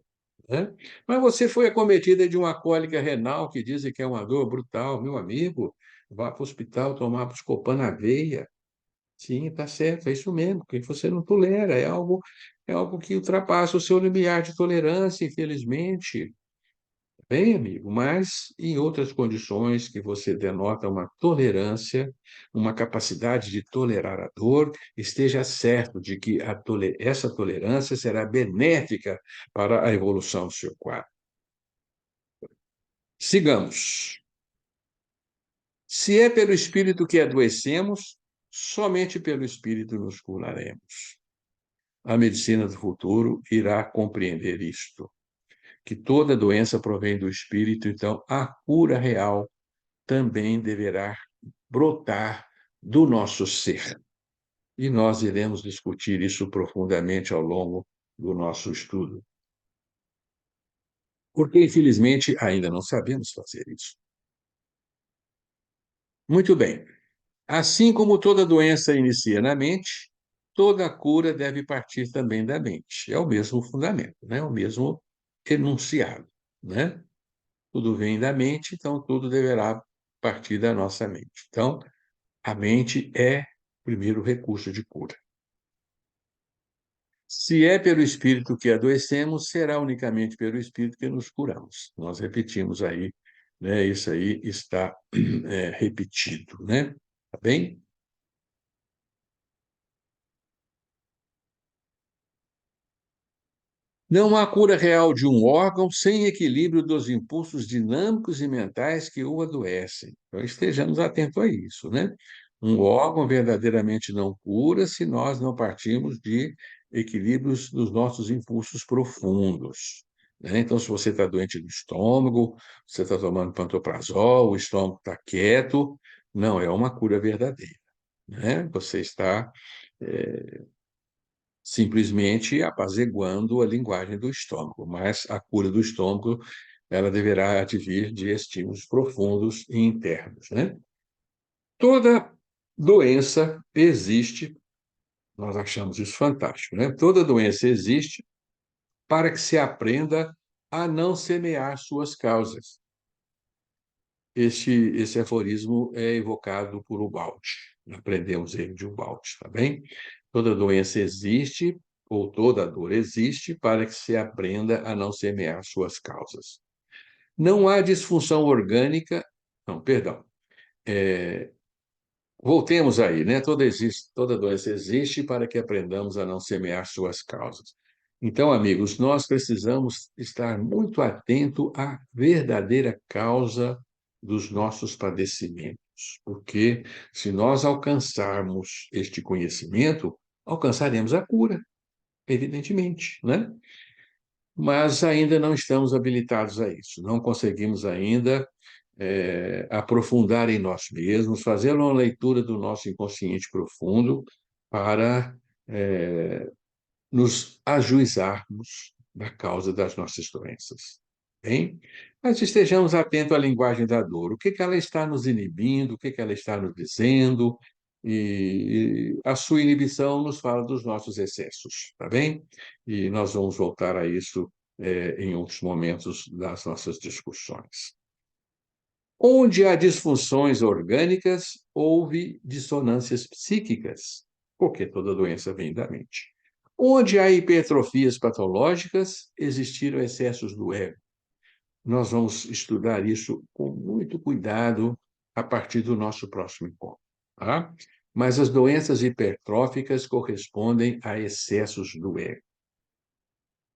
né? Mas você foi acometida de uma cólica renal, que dizem que é uma dor brutal, meu amigo, vá para o hospital tomar Buscopan na veia. Sim, está certo, é isso mesmo, porque você não tolera, é algo que ultrapassa o seu limiar de tolerância, infelizmente. Bem, amigo, mas em outras condições que você denota uma tolerância, uma capacidade de tolerar a dor, esteja certo de que essa tolerância será benéfica para a evolução do seu quadro. Sigamos. Se é pelo espírito que adoecemos, somente pelo espírito nos curaremos. A medicina do futuro irá compreender isto, que toda doença provém do espírito, então a cura real também deverá brotar do nosso ser. E nós iremos discutir isso profundamente ao longo do nosso estudo. Porque, infelizmente, ainda não sabemos fazer isso. Muito bem. Assim como toda doença inicia na mente, toda cura deve partir também da mente. É o mesmo fundamento, né? O mesmo enunciado, né? Tudo vem da mente, então tudo deverá partir da nossa mente. Então, a mente é o primeiro recurso de cura. Se é pelo espírito que adoecemos, será unicamente pelo espírito que nos curamos. Nós repetimos aí, né? Isso aí está repetido, né? Tá bem? Não há cura real de um órgão sem equilíbrio dos impulsos dinâmicos e mentais que o adoecem. Então, estejamos atentos a isso, né? Um órgão verdadeiramente não cura se nós não partimos de equilíbrios dos nossos impulsos profundos, né? Então, se você está doente do estômago, você está tomando pantoprazol, o estômago está quieto, não é uma cura verdadeira, né? Você está simplesmente apaziguando a linguagem do estômago, mas a cura do estômago ela deverá advir de estímulos profundos e internos, né? Toda doença existe, nós achamos isso fantástico, né? Toda doença existe para que se aprenda a não semear suas causas. Esse aforismo é evocado por Ubaldi. Aprendemos ele de Ubaldi, tá bem? Toda doença existe, ou toda dor existe, para que se aprenda a não semear suas causas. Não há disfunção orgânica. Não, perdão. Voltemos aí, né? Toda doença existe para que aprendamos a não semear suas causas. Então, amigos, nós precisamos estar muito atento à verdadeira causa dos nossos padecimentos, porque se nós alcançarmos este conhecimento, alcançaremos a cura, evidentemente, né? Mas ainda não estamos habilitados a isso, não conseguimos ainda aprofundar em nós mesmos, fazer uma leitura do nosso inconsciente profundo para nos ajuizarmos da causa das nossas doenças. Bem? Mas estejamos atentos à linguagem da dor. O que que ela está nos inibindo, o que que ela está nos dizendo, e a sua inibição nos fala dos nossos excessos, tá bem? E nós vamos voltar a isso em outros momentos das nossas discussões. Onde há disfunções orgânicas, houve dissonâncias psíquicas, porque toda doença vem da mente. Onde há hipertrofias patológicas, existiram excessos do ego. Nós vamos estudar isso com muito cuidado a partir do nosso próximo encontro, tá? Mas as doenças hipertróficas correspondem a excessos do ego,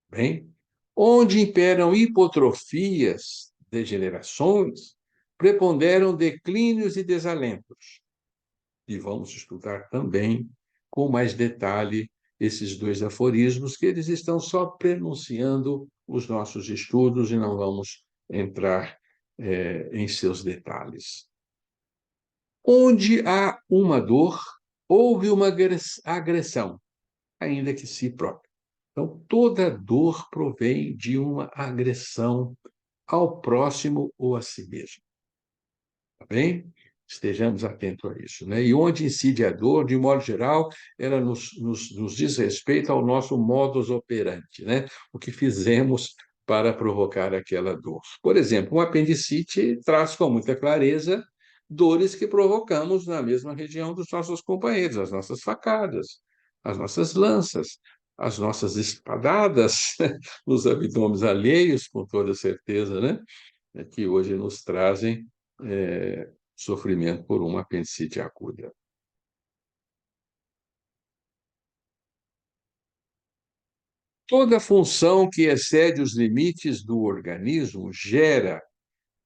bem? Onde imperam hipotrofias, degenerações, preponderam declínios e desalentos. E vamos estudar também com mais detalhe esses dois aforismos, que eles estão só prenunciando os nossos estudos e não vamos entrar em seus detalhes. Onde há uma dor, houve uma agressão, ainda que si própria. Então, toda dor provém de uma agressão ao próximo ou a si mesmo. Tá bem? Estejamos atentos a isso, né? E onde incide a dor, de modo geral, ela nos diz respeito ao nosso modus operandi, né? O que fizemos para provocar aquela dor. Por exemplo, um apendicite traz com muita clareza dores que provocamos na mesma região dos nossos companheiros, as nossas facadas, as nossas lanças, as nossas espadadas nos abdômenes alheios, com toda certeza, né? Que hoje nos trazem sofrimento por uma apendicite aguda. Toda função que excede os limites do organismo gera,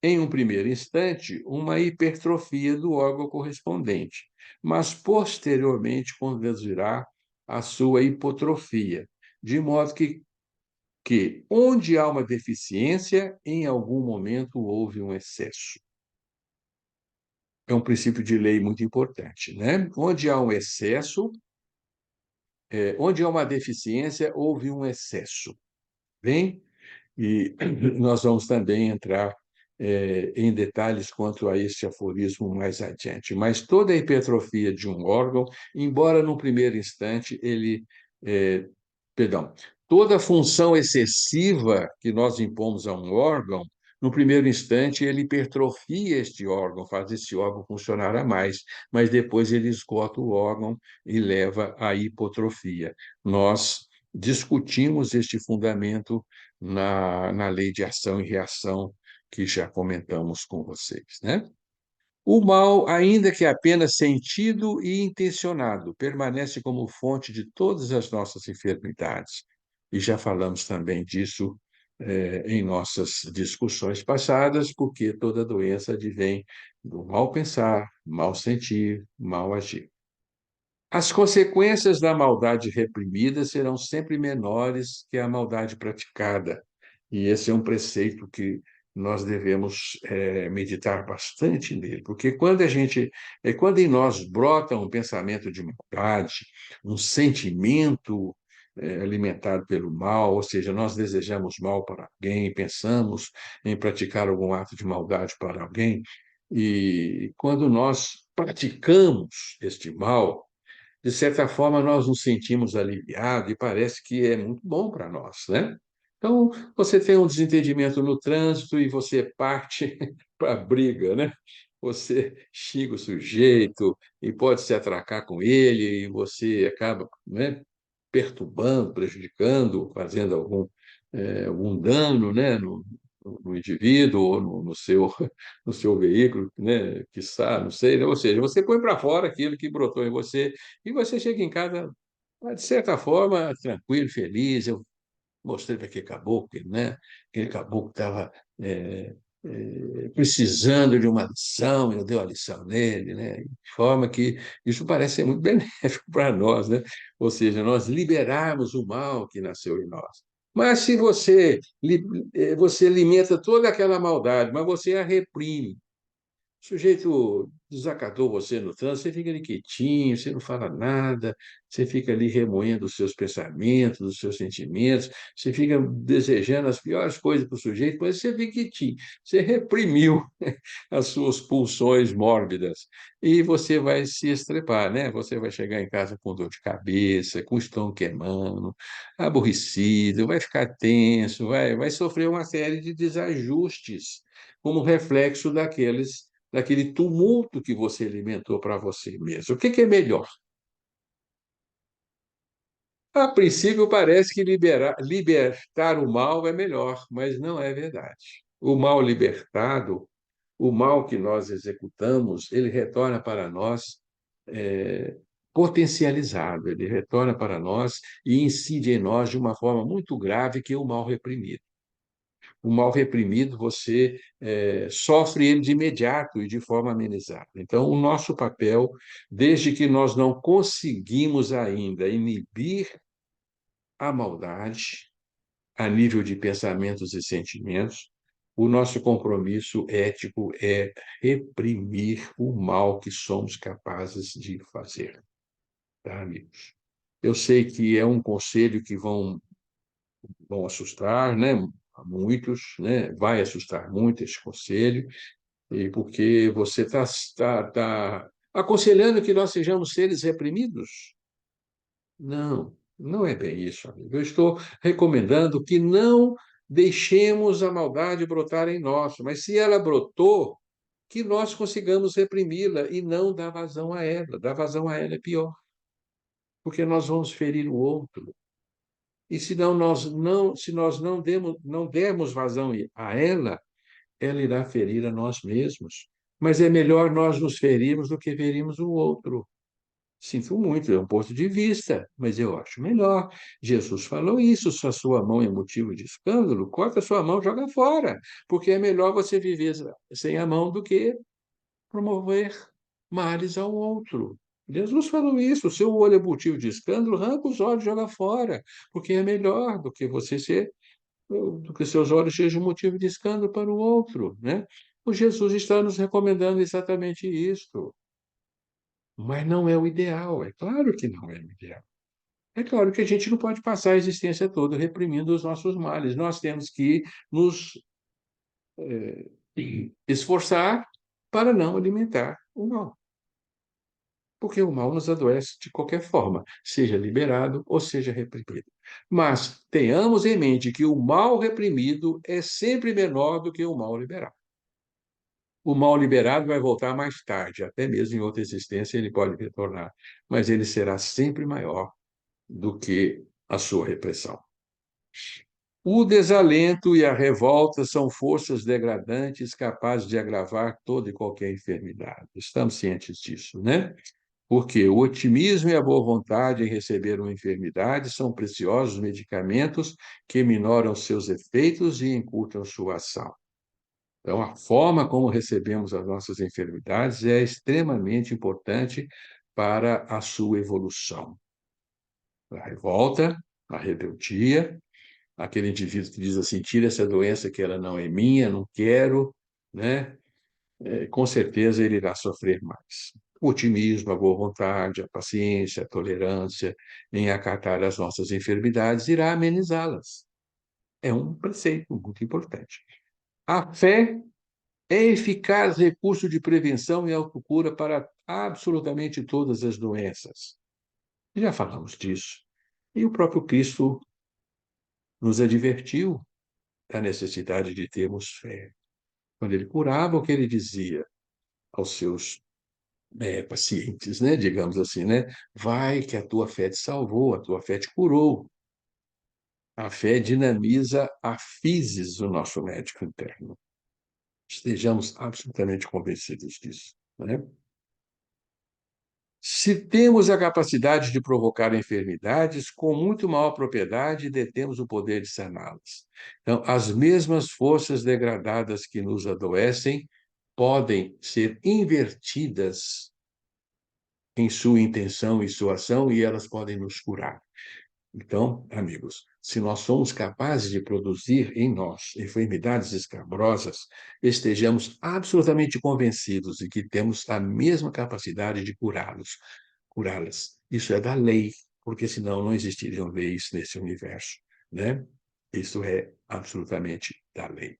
em um primeiro instante, uma hipertrofia do órgão correspondente, mas posteriormente conduzirá à sua hipotrofia, de modo que onde há uma deficiência, em algum momento houve um excesso. É um princípio de lei muito importante, né? Onde há um excesso, onde há uma deficiência, houve um excesso. Bem, e nós vamos também entrar em detalhes quanto a este aforismo mais adiante. Mas toda a hipertrofia de um órgão, embora num primeiro instante ele, perdão, toda função excessiva que nós impomos a um órgão, no primeiro instante ele hipertrofia este órgão, faz esse órgão funcionar a mais, mas depois ele esgota o órgão e leva à hipotrofia. Nós discutimos este fundamento na lei de ação e reação que já comentamos com vocês, né? O mal, ainda que apenas sentido e intencionado, permanece como fonte de todas as nossas enfermidades. E já falamos também disso em nossas discussões passadas, porque toda doença advém do mal pensar, mal sentir, mal agir. As consequências da maldade reprimida serão sempre menores que a maldade praticada. E esse é um preceito que nós devemos meditar bastante nele, porque quando em nós brota um pensamento de maldade, um sentimento alimentado pelo mal, ou seja, nós desejamos mal para alguém, pensamos em praticar algum ato de maldade para alguém, e quando nós praticamos este mal, de certa forma, nós nos sentimos aliviados e parece que é muito bom para nós, né? Então, você tem um desentendimento no trânsito e você parte para a briga, né? Você xinga o sujeito e pode se atracar com ele e você acaba, né, perturbando, prejudicando, fazendo algum dano, né, no indivíduo ou no seu, no seu veículo, né, quiçá, não sei, né? Ou seja, você põe para fora aquilo que brotou em você e você chega em casa, de certa forma, tranquilo, feliz. Eu mostrei para aquele caboclo, né? Aquele caboclo estava precisando de uma lição, eu dei uma lição nele, né? De forma que isso parece ser muito benéfico para nós, né? Ou seja, nós liberarmos o mal que nasceu em nós. Mas se você alimenta toda aquela maldade, mas você a reprime, o sujeito desacatou você no trânsito, você fica ali quietinho, você não fala nada, você fica ali remoendo os seus pensamentos, os seus sentimentos, você fica desejando as piores coisas para o sujeito, mas você fica quietinho, você reprimiu as suas pulsões mórbidas e você vai se estrepar, né? Você vai chegar em casa com dor de cabeça, com o estômago queimando, aborrecido, vai ficar tenso, vai sofrer uma série de desajustes como reflexo daquele tumulto que você alimentou para você mesmo. O que é melhor? A princípio, parece que libertar o mal é melhor, mas não é verdade. O mal libertado, o mal que nós executamos, ele retorna para nós é, potencializado, ele retorna para nós e incide em nós de uma forma muito grave que é o mal reprimido. O mal reprimido, você sofre ele de imediato e de forma amenizada. Então, o nosso papel, desde que nós não conseguimos ainda inibir a maldade a nível de pensamentos e sentimentos, o nosso compromisso ético é reprimir o mal que somos capazes de fazer, tá, amigos? Eu sei que é um conselho que vão vão assustar, né? A muitos, né? Vai assustar muito esse conselho, e porque você está aconselhando que nós sejamos seres reprimidos. Não, não é bem isso, amigo. Eu estou recomendando que não deixemos a maldade brotar em nós, mas se ela brotou, que nós consigamos reprimi-la e não dar vazão a ela. Dar vazão a ela é pior, porque nós vamos ferir o outro. E se nós não dermos vazão a ela, ela irá ferir a nós mesmos. Mas é melhor nós nos ferirmos do que ferirmos o outro. Sinto muito, é um ponto de vista, mas eu acho melhor. Jesus falou isso: se a sua mão é motivo de escândalo, corta a sua mão, joga fora, porque é melhor você viver sem a mão do que promover males ao outro. Jesus falou isso: o seu olho é motivo de escândalo, arranca os olhos, joga fora, porque é melhor do que seus olhos sejam motivo de escândalo para o outro, né? O Jesus está nos recomendando exatamente isso, mas não é o ideal, é claro que não é o ideal. É claro que a gente não pode passar a existência toda reprimindo os nossos males. Nós temos que nos esforçar para não alimentar o mal, porque o mal nos adoece de qualquer forma, seja liberado ou seja reprimido. Mas tenhamos em mente que o mal reprimido é sempre menor do que o mal liberado. O mal liberado vai voltar mais tarde, até mesmo em outra existência ele pode retornar, mas ele será sempre maior do que a sua repressão. O desalento e a revolta são forças degradantes capazes de agravar toda e qualquer enfermidade. Estamos cientes disso, né? Porque o otimismo e a boa vontade em receber uma enfermidade são preciosos medicamentos que minoram seus efeitos e encurtam sua ação. Então, a forma como recebemos as nossas enfermidades é extremamente importante para a sua evolução. A revolta, a rebeldia, aquele indivíduo que diz assim: tira essa doença que ela não é minha, não quero, né? Com certeza ele irá sofrer mais. O otimismo, a boa vontade, a paciência, a tolerância em acatar as nossas enfermidades irá amenizá-las. É um preceito muito importante. A fé é eficaz recurso de prevenção e autocura para absolutamente todas as doenças. Já falamos disso. E o próprio Cristo nos advertiu da necessidade de termos fé. Quando ele curava, o que ele dizia aos seus pacientes, né? Digamos assim, né? Vai que a tua fé te salvou, a tua fé te curou. A fé dinamiza a physis do nosso médico interno. Estejamos absolutamente convencidos disso, né? Se temos a capacidade de provocar enfermidades, com muito maior propriedade detemos o poder de saná-las. Então, as mesmas forças degradadas que nos adoecem podem ser invertidas em sua intenção e sua ação e elas podem nos curar. Então, amigos, se nós somos capazes de produzir em nós enfermidades escabrosas, estejamos absolutamente convencidos de que temos a mesma capacidade de curá-las. Isso é da lei, porque senão não existiriam leis nesse universo, né? Isso é absolutamente da lei.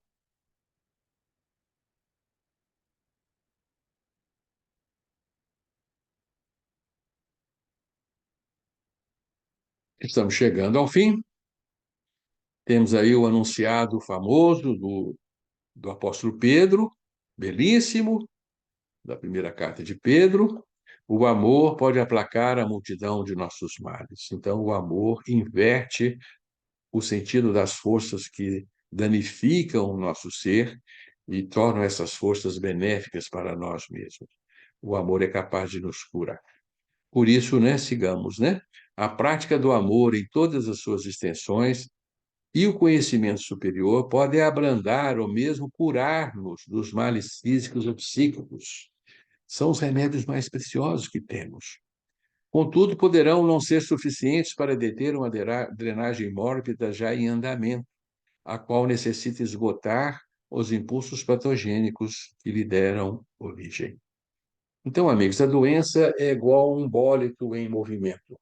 Estamos chegando ao fim. Temos aí o anunciado famoso do apóstolo Pedro, belíssimo, da primeira carta de Pedro. O amor pode aplacar a multidão de nossos males. Então, o amor inverte o sentido das forças que danificam o nosso ser e tornam essas forças benéficas para nós mesmos. O amor é capaz de nos curar. Por isso, né, sigamos, né? A prática do amor em todas as suas extensões e o conhecimento superior podem abrandar ou mesmo curar-nos dos males físicos ou psíquicos. São os remédios mais preciosos que temos. Contudo, poderão não ser suficientes para deter uma drenagem mórbida já em andamento, a qual necessita esgotar os impulsos patogênicos que lhe deram origem. Então, amigos, a doença é igual a um bólito em movimento.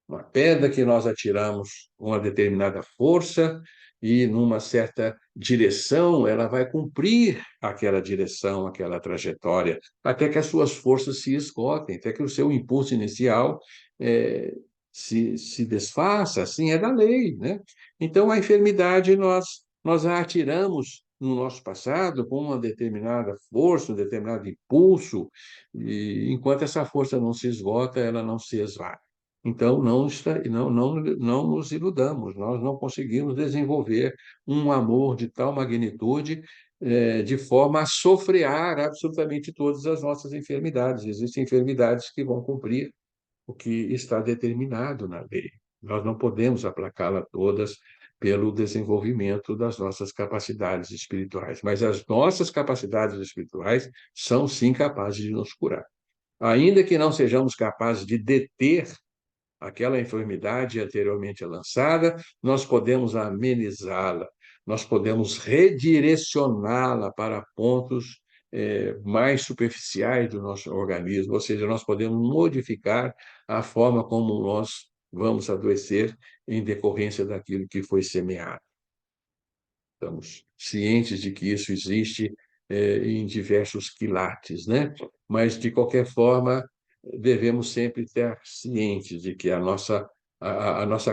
Uma pedra que nós atiramos com uma determinada força e numa certa direção, ela vai cumprir aquela direção, aquela trajetória, até que as suas forças se esgotem, até que o seu impulso inicial eh, se desfaça, assim é da lei, né? Então, a enfermidade nós a atiramos no nosso passado com uma determinada força, um determinado impulso, e enquanto essa força não se esgota, ela não se esvai. Então, não nos iludamos, nós não conseguimos desenvolver um amor de tal magnitude, de forma a sofrear absolutamente todas as nossas enfermidades. Existem enfermidades que vão cumprir o que está determinado na lei. Nós não podemos aplacá-la todas pelo desenvolvimento das nossas capacidades espirituais, mas as nossas capacidades espirituais são sim capazes de nos curar. Ainda que não sejamos capazes de deter aquela enfermidade anteriormente lançada, nós podemos amenizá-la, nós podemos redirecioná-la para pontos mais superficiais do nosso organismo, ou seja, nós podemos modificar a forma como nós vamos adoecer em decorrência daquilo que foi semeado. Estamos cientes de que isso existe em diversos quilates, né? Mas, de qualquer forma, devemos sempre estar cientes de que a nossa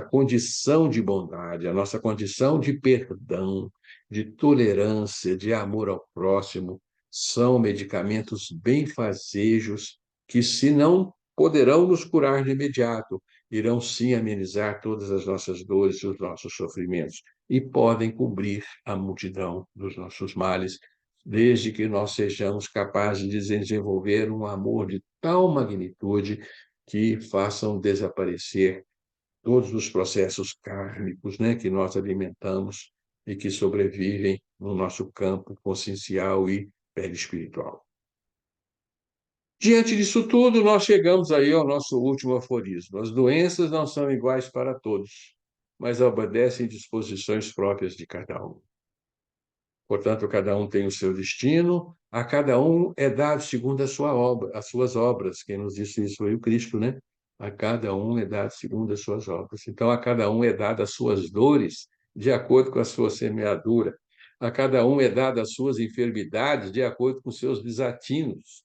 condição de bondade, a nossa condição de perdão, de tolerância, de amor ao próximo, são medicamentos benfazejos que, se não poderão nos curar de imediato, irão sim amenizar todas as nossas dores e os nossos sofrimentos e podem cobrir a multidão dos nossos males, desde que nós sejamos capazes de desenvolver um amor de tal magnitude que façam desaparecer todos os processos kármicos, né, que nós alimentamos e que sobrevivem no nosso campo consciencial e perispiritual. Diante disso tudo, nós chegamos aí ao nosso último aforismo. As doenças não são iguais para todos, mas obedecem disposições próprias de cada um. Portanto, cada um tem o seu destino, a cada um é dado segundo a sua obra, as suas obras. Quem nos disse isso foi o Cristo, né? A cada um é dado segundo as suas obras. Então, a cada um é dado as suas dores de acordo com a sua semeadura. A cada um é dado as suas enfermidades de acordo com os seus desatinos.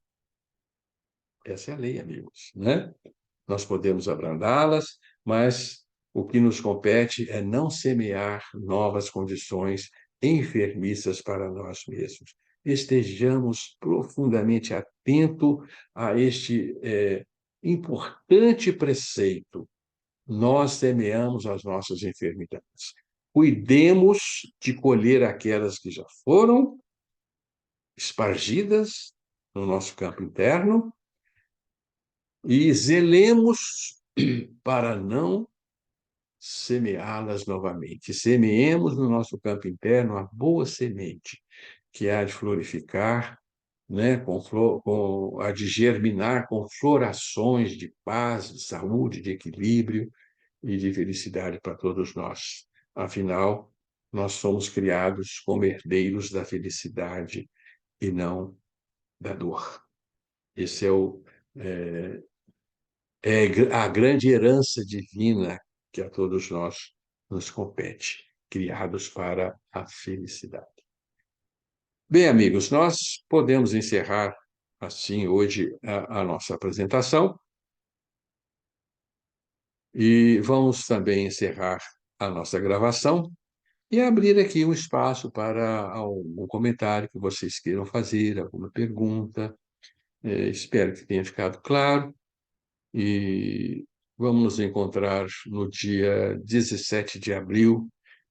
Essa é a lei, amigos, né? Nós podemos abrandá-las, mas o que nos compete é não semear novas condições enfermiças para nós mesmos. Estejamos profundamente atentos a este importante preceito. Nós semeamos as nossas enfermidades. Cuidemos de colher aquelas que já foram espargidas no nosso campo interno e zelemos para não semeá-las novamente. Semeemos no nosso campo interno a boa semente, que há de florificar, né, há de germinar com florações de paz, de saúde, de equilíbrio e de felicidade para todos nós. Afinal, nós somos criados como herdeiros da felicidade e não da dor. Esse é, é a grande herança divina que a todos nós nos compete, criados para a felicidade. Bem, amigos, nós podemos encerrar assim hoje a nossa apresentação e vamos também encerrar a nossa gravação e abrir aqui um espaço para algum comentário que vocês queiram fazer, alguma pergunta. Espero que tenha ficado claro. E vamos nos encontrar no dia 17 de abril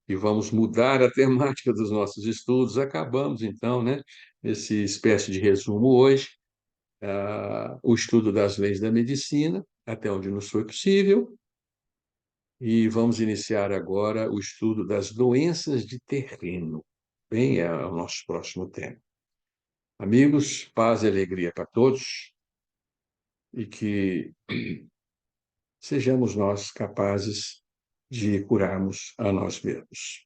e vamos mudar a temática dos nossos estudos. Acabamos, então, né, esse espécie de resumo hoje, o estudo das leis da medicina, até onde nos foi possível, e vamos iniciar agora o estudo das doenças de terreno. Bem, é o nosso próximo tema. Amigos, paz e alegria para todos e que sejamos nós capazes de curarmos a nós mesmos.